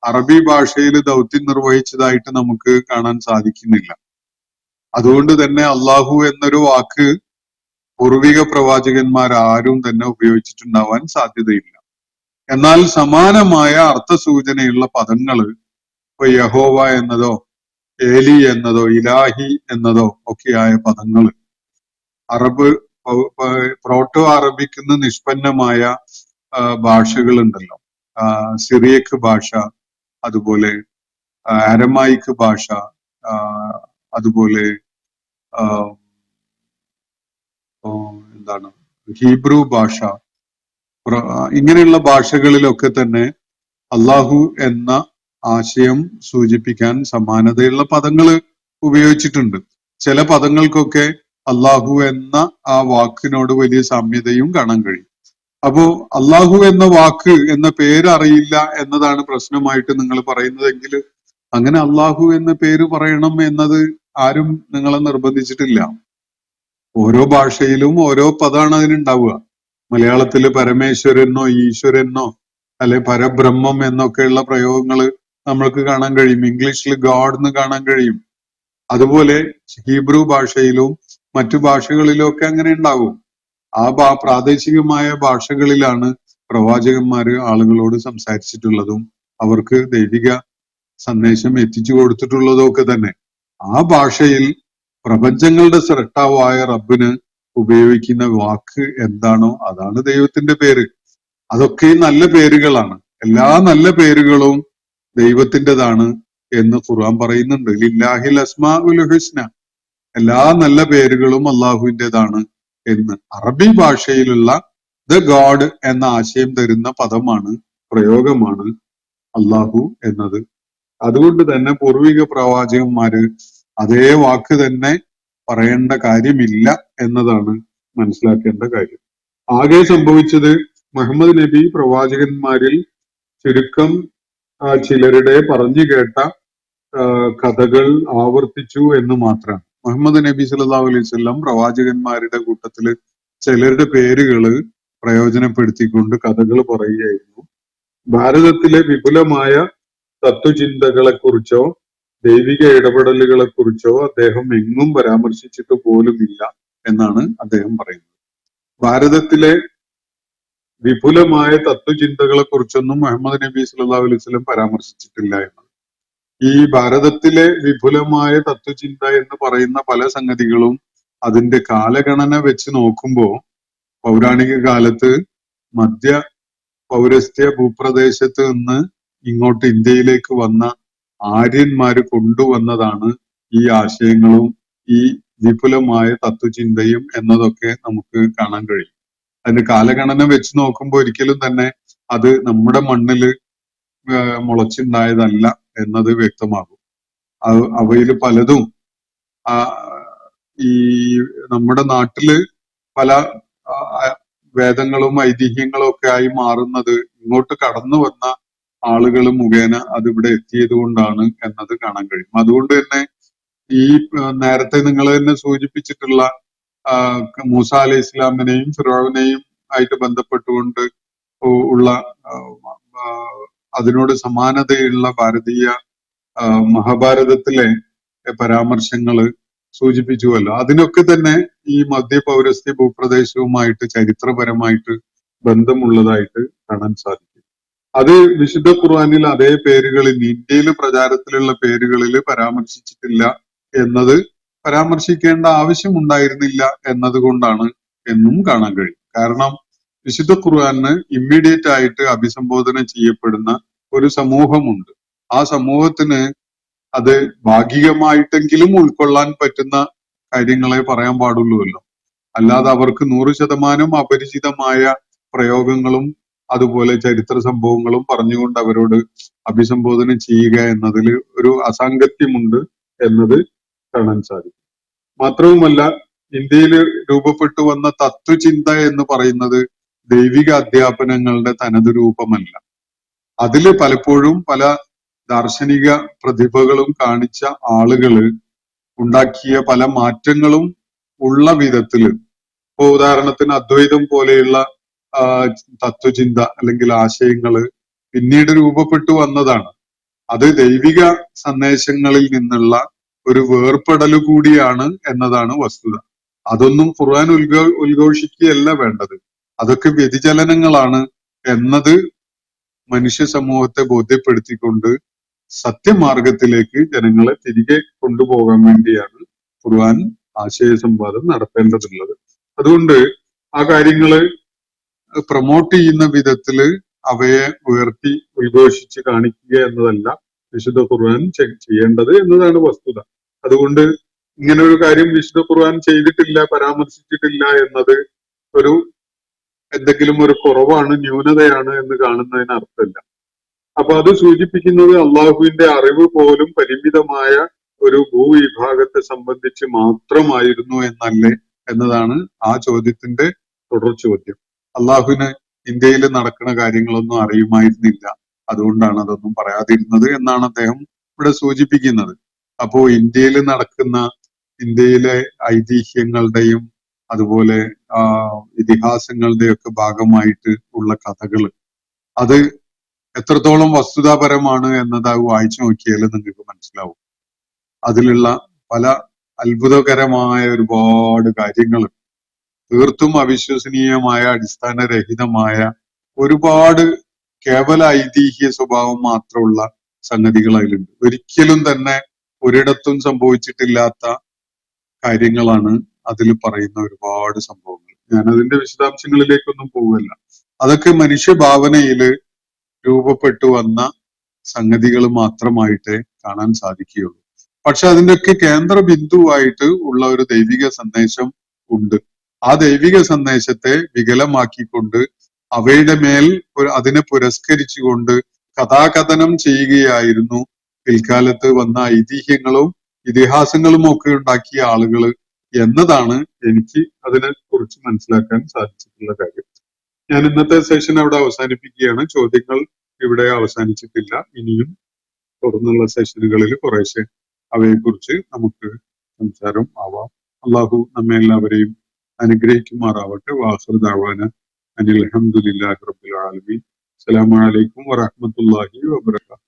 അറബി ഭാഷയിൽ ദൗത്യം നിർവഹിച്ചതായിട്ട് നമുക്ക് കാണാൻ സാധിക്കുന്നില്ല. അതുകൊണ്ട് തന്നെ അള്ളാഹു എന്നൊരു വാക്ക് പൂർവിക പ്രവാചകന്മാരാരും തന്നെ ഉപയോഗിച്ചിട്ടുണ്ടാവാൻ സാധ്യതയില്ല. എന്നാൽ സമാനമായ അർത്ഥസൂചനയുള്ള പദങ്ങള് ഇപ്പൊ യഹോവ എന്നതോ ഏലി എന്നതോ ഇലാഹി എന്നതോ ഒക്കെയായ പദങ്ങള് അറബ് പ്രോട്ടോ അറബിക്ക് നിന്ന് നിഷ്പന്നമായ ഭാഷകളുണ്ടല്ലോ. സിറിയക്ക് ഭാഷ, അതുപോലെ അരമായിക്ക് ഭാഷ, അതുപോലെ എന്താണ് ഹീബ്രു ഭാഷ, ഇങ്ങനെയുള്ള ഭാഷകളിലൊക്കെ തന്നെ അള്ളാഹു എന്ന ആശയം സൂചിപ്പിക്കാൻ സമാനതയുള്ള പദങ്ങൾ ഉപയോഗിച്ചിട്ടുണ്ട്. ചില പദങ്ങൾക്കൊക്കെ അള്ളാഹു എന്ന ആ വാക്കിനോട് വലിയ സാമ്യതയും കാണാൻ കഴിയും. അപ്പോ അള്ളാഹു എന്ന വാക്ക് എന്ന പേര് അറിയില്ല എന്നതാണ് പ്രശ്നമായിട്ട് നിങ്ങൾ പറയുന്നതെങ്കിൽ അങ്ങനെ അള്ളാഹു എന്ന പേര് പറയണം എന്നത് ആരും നിങ്ങളെ നിർബന്ധിച്ചിട്ടില്ല. ഓരോ ഭാഷയിലും ഓരോ പദമാണ് അതിനുണ്ടാവുക. മലയാളത്തില് പരമേശ്വരനോ ഈശ്വരനോ അല്ലെ പരബ്രഹ്മം എന്നൊക്കെയുള്ള പ്രയോഗങ്ങൾ നമ്മൾക്ക് കാണാൻ കഴിയും. ഇംഗ്ലീഷിൽ ഗോഡ് എന്ന് കാണാൻ കഴിയും. അതുപോലെ ഹീബ്രു ഭാഷയിലും മറ്റു ഭാഷകളിലും ഒക്കെ അങ്ങനെ ഉണ്ടാവും. ആ പ്രാദേശികമായ ഭാഷകളിലാണ് പ്രവാചകന്മാര് ആളുകളോട് സംസാരിച്ചിട്ടുള്ളതും അവർക്ക് ദൈവിക സന്ദേശം എത്തിച്ചു കൊടുത്തിട്ടുള്ളതും ഒക്കെ തന്നെ. ആ ഭാഷയിൽ പ്രപഞ്ചങ്ങളുടെ സ്രഷ്ടാവായ റബ്ബിന് ഉപയോഗിക്കുന്ന വാക്ക് എന്താണോ അതാണ് ദൈവത്തിന്റെ പേര്. അതൊക്കെ നല്ല പേരുകളാണ്. എല്ലാ നല്ല പേരുകളും ദൈവത്തിൻ്റെതാണ് എന്ന് ഖുർആൻ പറയുന്നുണ്ട്. ലില്ലാഹിൽ അസ്മാഉൽ ഹുസ്ന, എല്ലാ നല്ല പേരുകളും അള്ളാഹുവിൻ്റെതാണ് എന്ന്. അറബി ഭാഷയിലുള്ള ദ ഗോഡ് എന്ന ആശയം തരുന്ന പദമാണ്, പ്രയോഗമാണ് അള്ളാഹു എന്നത്. അതുകൊണ്ട് തന്നെ പൂർവിക പ്രവാചകന്മാര് അതേ വാക്ക് തന്നെ പറയേണ്ട കാര്യമില്ല എന്നതാണ് മനസ്സിലാക്കേണ്ട കാര്യം. ആകെ സംഭവിച്ചത് മുഹമ്മദ് നബി പ്രവാചകന്മാരിൽ ചുരുക്കം ചിലരുടെ പറഞ്ഞു കേട്ട കഥകൾ ആവർത്തിച്ചു എന്ന് മാത്രമാണ്. മുഹമ്മദ് നബി സല്ലല്ലാഹു അലൈഹി വസല്ലം പ്രവാചകന്മാരുടെ കൂട്ടത്തില് ചിലരുടെ പേരുകള് പ്രയോജനപ്പെടുത്തിക്കൊണ്ട് കഥകൾ പറയുകയായിരുന്നു. ഭാരതത്തിലെ വിപുലമായ തത്വചിന്തകളെ കുറിച്ചോ ദൈവിക ഇടപെടലുകളെ കുറിച്ചോ അദ്ദേഹം എങ്ങും പരാമർശിച്ചിട്ട് പോലുമില്ല എന്നാണ് അദ്ദേഹം പറയുന്നത്. ഭാരതത്തിലെ വിപുലമായ തത്വചിന്തകളെ കുറിച്ചൊന്നും മുഹമ്മദ് നബി സല്ലല്ലാഹു അലൈഹി വസല്ലം പരാമർശിച്ചിട്ടില്ല എന്നാണ്. ഈ ഭാരതത്തിലെ വിപുലമായ തത്വചിന്ത എന്ന് പറയുന്ന പല സംഗതികളും അതിന്റെ കാലഗണന വെച്ച് നോക്കുമ്പോ പൗരാണിക കാലത്ത് മധ്യ പൗരസ്ത്യ ഭൂപ്രദേശത്ത് നിന്ന് ഇങ്ങോട്ട് ഇന്ത്യയിലേക്ക് വന്ന ആര്യന്മാര് കൊണ്ടുവന്നതാണ് ഈ ആശയങ്ങളും ഈ വിപുലമായ തത്വചിന്തയും എന്നതൊക്കെ നമുക്ക് കാണാൻ കഴിയും. അതിന്റെ കാലഗണന വെച്ച് നോക്കുമ്പോൾ ഒരിക്കലും തന്നെ അത് നമ്മുടെ മണ്ണില് മുളച്ചുണ്ടായതല്ല എന്നത് വ്യക്തമാകും. അവയിൽ പലതും ഈ നമ്മുടെ നാട്ടില് പല വേദങ്ങളും ഐതിഹ്യങ്ങളും ഒക്കെ ആയി മാറുന്നത് ഇങ്ങോട്ട് കടന്നു വന്ന ആളുകൾ മുഖേന അതിവിടെ എത്തിയത് കൊണ്ടാണ് എന്നത് കാണാൻ കഴിയും. അതുകൊണ്ട് തന്നെ ഈ നേരത്തെ നിങ്ങൾ തന്നെ സൂചിപ്പിച്ചിട്ടുള്ള മൂസ അലൈഹി ഇസ്ലാമിനെയും ഫിറോവിനെയും ആയിട്ട് ബന്ധപ്പെട്ടുകൊണ്ട് ഉള്ള അതിനോട് സമാനതയുള്ള ഭാരതീയ മഹാഭാരതത്തിലെ പരാമർശങ്ങള് സൂചിപ്പിച്ചുവല്ലോ. അതിനൊക്കെ തന്നെ ഈ മധ്യ പൗരസ്ത്യ ഭൂപ്രദേശവുമായിട്ട് ചരിത്രപരമായിട്ട് ബന്ധമുള്ളതായിട്ട് കാണാൻ സാധിക്കും. അത് വിശുദ്ധ ഖുർആനിൽ അതേ പേരുകളിൽ ഇന്ത്യയിൽ പ്രചാരത്തിലുള്ള പേരുകളിൽ പരാമർശിച്ചിട്ടില്ല എന്നത് പരാമർശിക്കേണ്ട ആവശ്യമുണ്ടായിരുന്നില്ല എന്നതുകൊണ്ടാണ് എന്നും കാണാൻ കഴിയും. കാരണം വിശുദ്ധ ഖുർആനിന് ഇമ്മീഡിയറ്റ് ആയിട്ട് അഭിസംബോധന ചെയ്യപ്പെടുന്ന ഒരു സമൂഹമുണ്ട്. ആ സമൂഹത്തിന് അത് ഭാഗികമായിട്ടെങ്കിലും ഉൾക്കൊള്ളാൻ പറ്റുന്ന കാര്യങ്ങളെ പറയാൻ പാടുള്ളൂല്ലോ. അല്ലാതെ അവർക്ക് 100% അപരിചിതമായ പ്രയോഗങ്ങളും അതുപോലെ ചരിത്ര സംഭവങ്ങളും പറഞ്ഞുകൊണ്ട് അവരോട് അഭിസംബോധന ചെയ്യുക എന്നതിൽ ഒരു അസാംഗത്യമുണ്ട് എന്നത് കാണാൻ സാധിക്കും. മാത്രവുമല്ല, ഇന്ത്യയിൽ രൂപപ്പെട്ടു വന്ന തത്വചിന്ത എന്ന് പറയുന്നത് ദൈവിക അധ്യാപനങ്ങളുടെ തനത് രൂപമല്ല. അതില് പലപ്പോഴും പല ദാർശനിക പ്രതിഭകളും കാണിച്ച ആളുകള് ഉണ്ടാക്കിയ പല മാറ്റങ്ങളും ഉള്ള വിധത്തില്, ഇപ്പൊ ഉദാഹരണത്തിന് അദ്വൈതം പോലെയുള്ള തത്വചിന്ത അല്ലെങ്കിൽ ആശയങ്ങള് പിന്നീട് രൂപപ്പെട്ടു വന്നതാണ്. അത് ദൈവിക സന്ദേശങ്ങളിൽ നിന്നുള്ള ഒരു വേർപെടൽ കൂടിയാണ് എന്നതാണ് വസ്തുത. അതൊന്നും ഖുർആൻ ഉദ്ഘോഷിക്കുകയല്ല വേണ്ടത്. അതൊക്കെ വ്യതിചലനങ്ങളാണ് എന്നത് മനുഷ്യ സമൂഹത്തെ ബോധ്യപ്പെടുത്തിക്കൊണ്ട് സത്യമാർഗത്തിലേക്ക് ജനങ്ങളെ തിരികെ കൊണ്ടുപോകാൻ വേണ്ടിയാണ് ഖുർആൻ ആശയ സംവാദം നടത്തേണ്ടതുള്ളത്. അതുകൊണ്ട് ആ കാര്യങ്ങള് പ്രൊമോട്ട് ചെയ്യുന്ന വിധത്തില് അവയെ ഉയർത്തി ഉദ്ഘോഷിച്ച് കാണിക്കുക എന്നതല്ല വിശുദ്ധ ഖുർആൻ ചെയ്യേണ്ടത് എന്നതാണ് വസ്തുത. അതുകൊണ്ട് ഇങ്ങനെ ഒരു കാര്യം വിശുദ്ധ ഖുർആൻ ചെയ്തിട്ടില്ല, പരാമർശിച്ചിട്ടില്ല എന്നത് ഒരു എന്തെങ്കിലും ഒരു കുറവാണ്, ന്യൂനതയാണ് എന്ന് കാണുന്നതിന് അർത്ഥമില്ല. അപ്പൊ അത് സൂചിപ്പിക്കുന്നത് അള്ളാഹുവിന്റെ അറിവ് പോലും പരിമിതമായ ഒരു ഭൂവിഭാഗത്തെ സംബന്ധിച്ച് മാത്രമായിരുന്നു എന്നല്ലേ എന്നതാണ് ആ ചോദ്യത്തിന്റെ തുടർ ചോദ്യം. അള്ളാഹുവിന് ഇന്ത്യയിൽ നടക്കുന്ന കാര്യങ്ങളൊന്നും അറിയുമായിരുന്നില്ല, അതുകൊണ്ടാണ് അതൊന്നും പറയാതിരുന്നത് എന്നാണ് അദ്ദേഹം ഇവിടെ സൂചിപ്പിക്കുന്നത്. അപ്പോ ഇന്ത്യയിൽ നടക്കുന്ന ഇന്ത്യയിലെ ഐതിഹ്യങ്ങളുടെയും അതുപോലെ ഇതിഹാസങ്ങളുടെയും ഒക്കെ ഭാഗമായിട്ട് ഉള്ള കഥകള് അത് എത്രത്തോളം വസ്തുതാപരമാണ് എന്നത് വായിച്ചു നോക്കിയാൽ നിങ്ങൾക്ക് മനസ്സിലാവും. അതിലുള്ള പല അത്ഭുതകരമായ ഒരുപാട് കാര്യങ്ങൾ, തീർത്തും അവിശ്വസനീയമായ അടിസ്ഥാനരഹിതമായ ഒരുപാട് കേവല ഐതിഹ്യ സ്വഭാവം മാത്രമുള്ള സംഗതികൾ അതിലുണ്ട്. ഒരിക്കലും തന്നെ ഒരിടത്തും സംഭവിച്ചിട്ടില്ലാത്ത കാര്യങ്ങളാണ് അതിൽ പറയുന്ന ഒരുപാട് സംഭവങ്ങൾ. ഞാൻ അതിന്റെ വിശദാംശങ്ങളിലേക്കൊന്നും പോവുകയല്ല. അതൊക്കെ മനുഷ്യഭാവനയില് രൂപപ്പെട്ടു വന്ന സംഗതികൾ മാത്രമായിട്ടേ കാണാൻ സാധിക്കുകയുള്ളൂ. പക്ഷെ അതിൻ്റെയൊക്കെ കേന്ദ്ര ബിന്ദുവായിട്ട് ഉള്ള ഒരു ദൈവിക സന്ദേശം ഉണ്ട്. ആ ദൈവിക സന്ദേശത്തെ വികലമാക്കിക്കൊണ്ട് അവയുടെ മേൽ അതിനെ പുരസ്കരിച്ചുകൊണ്ട് കഥാകഥനം ചെയ്യുകയായിരുന്നു പിൽക്കാലത്ത് വന്ന ഐതിഹ്യങ്ങളും ഇതിഹാസങ്ങളും ഒക്കെ ഉണ്ടാക്കിയ ആളുകൾ എന്നതാണ് എനിക്ക് അതിനെ കുറിച്ച് മനസ്സിലാക്കാൻ സാധിച്ചിട്ടുള്ള കാര്യം. ഞാൻ ഇന്നത്തെ സെഷൻ അവിടെ അവസാനിപ്പിക്കുകയാണ്. ചോദ്യങ്ങൾ ഇവിടെ അവസാനിച്ചിട്ടില്ല. ഇനിയും തുടർന്നുള്ള സെഷനുകളിൽ കുറേശ്ശെ അവയെക്കുറിച്ച് നമുക്ക് സംസാരം ആവാം. അള്ളാഹു നമ്മെ എല്ലാവരെയും അനുഗ്രഹിക്കുമാറാവട്ടെ. വാഖിറു ദഅവാന അനിൽ ഹംദുലില്ലാഹി റബ്ബിൽ ആലമീൻ. അസ്സലാമു അലൈക്കും വറഹ്മത്തുള്ളാഹി വബറകാതുഹു.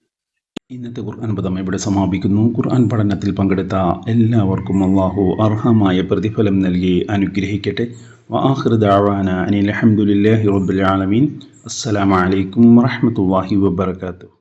ഇന്നത്തെ ഖുർആൻ പദം ഇവിടെ സമാപിക്കുന്നു. ഖുർആൻ പഠനത്തിൽ പങ്കെടുത്ത എല്ലാവർക്കും അള്ളാഹു അർഹമായ പ്രതിഫലം നൽകി അനുഗ്രഹിക്കട്ടെ. വആഖിറു ദഅവാന അനിൽ ഹംദുലില്ലാഹി റബ്ബിൽ ആലമീൻ. അസ്സലാമു അലൈക്കും വറഹ്മത്തുള്ളാഹി വബറകാതുഹു.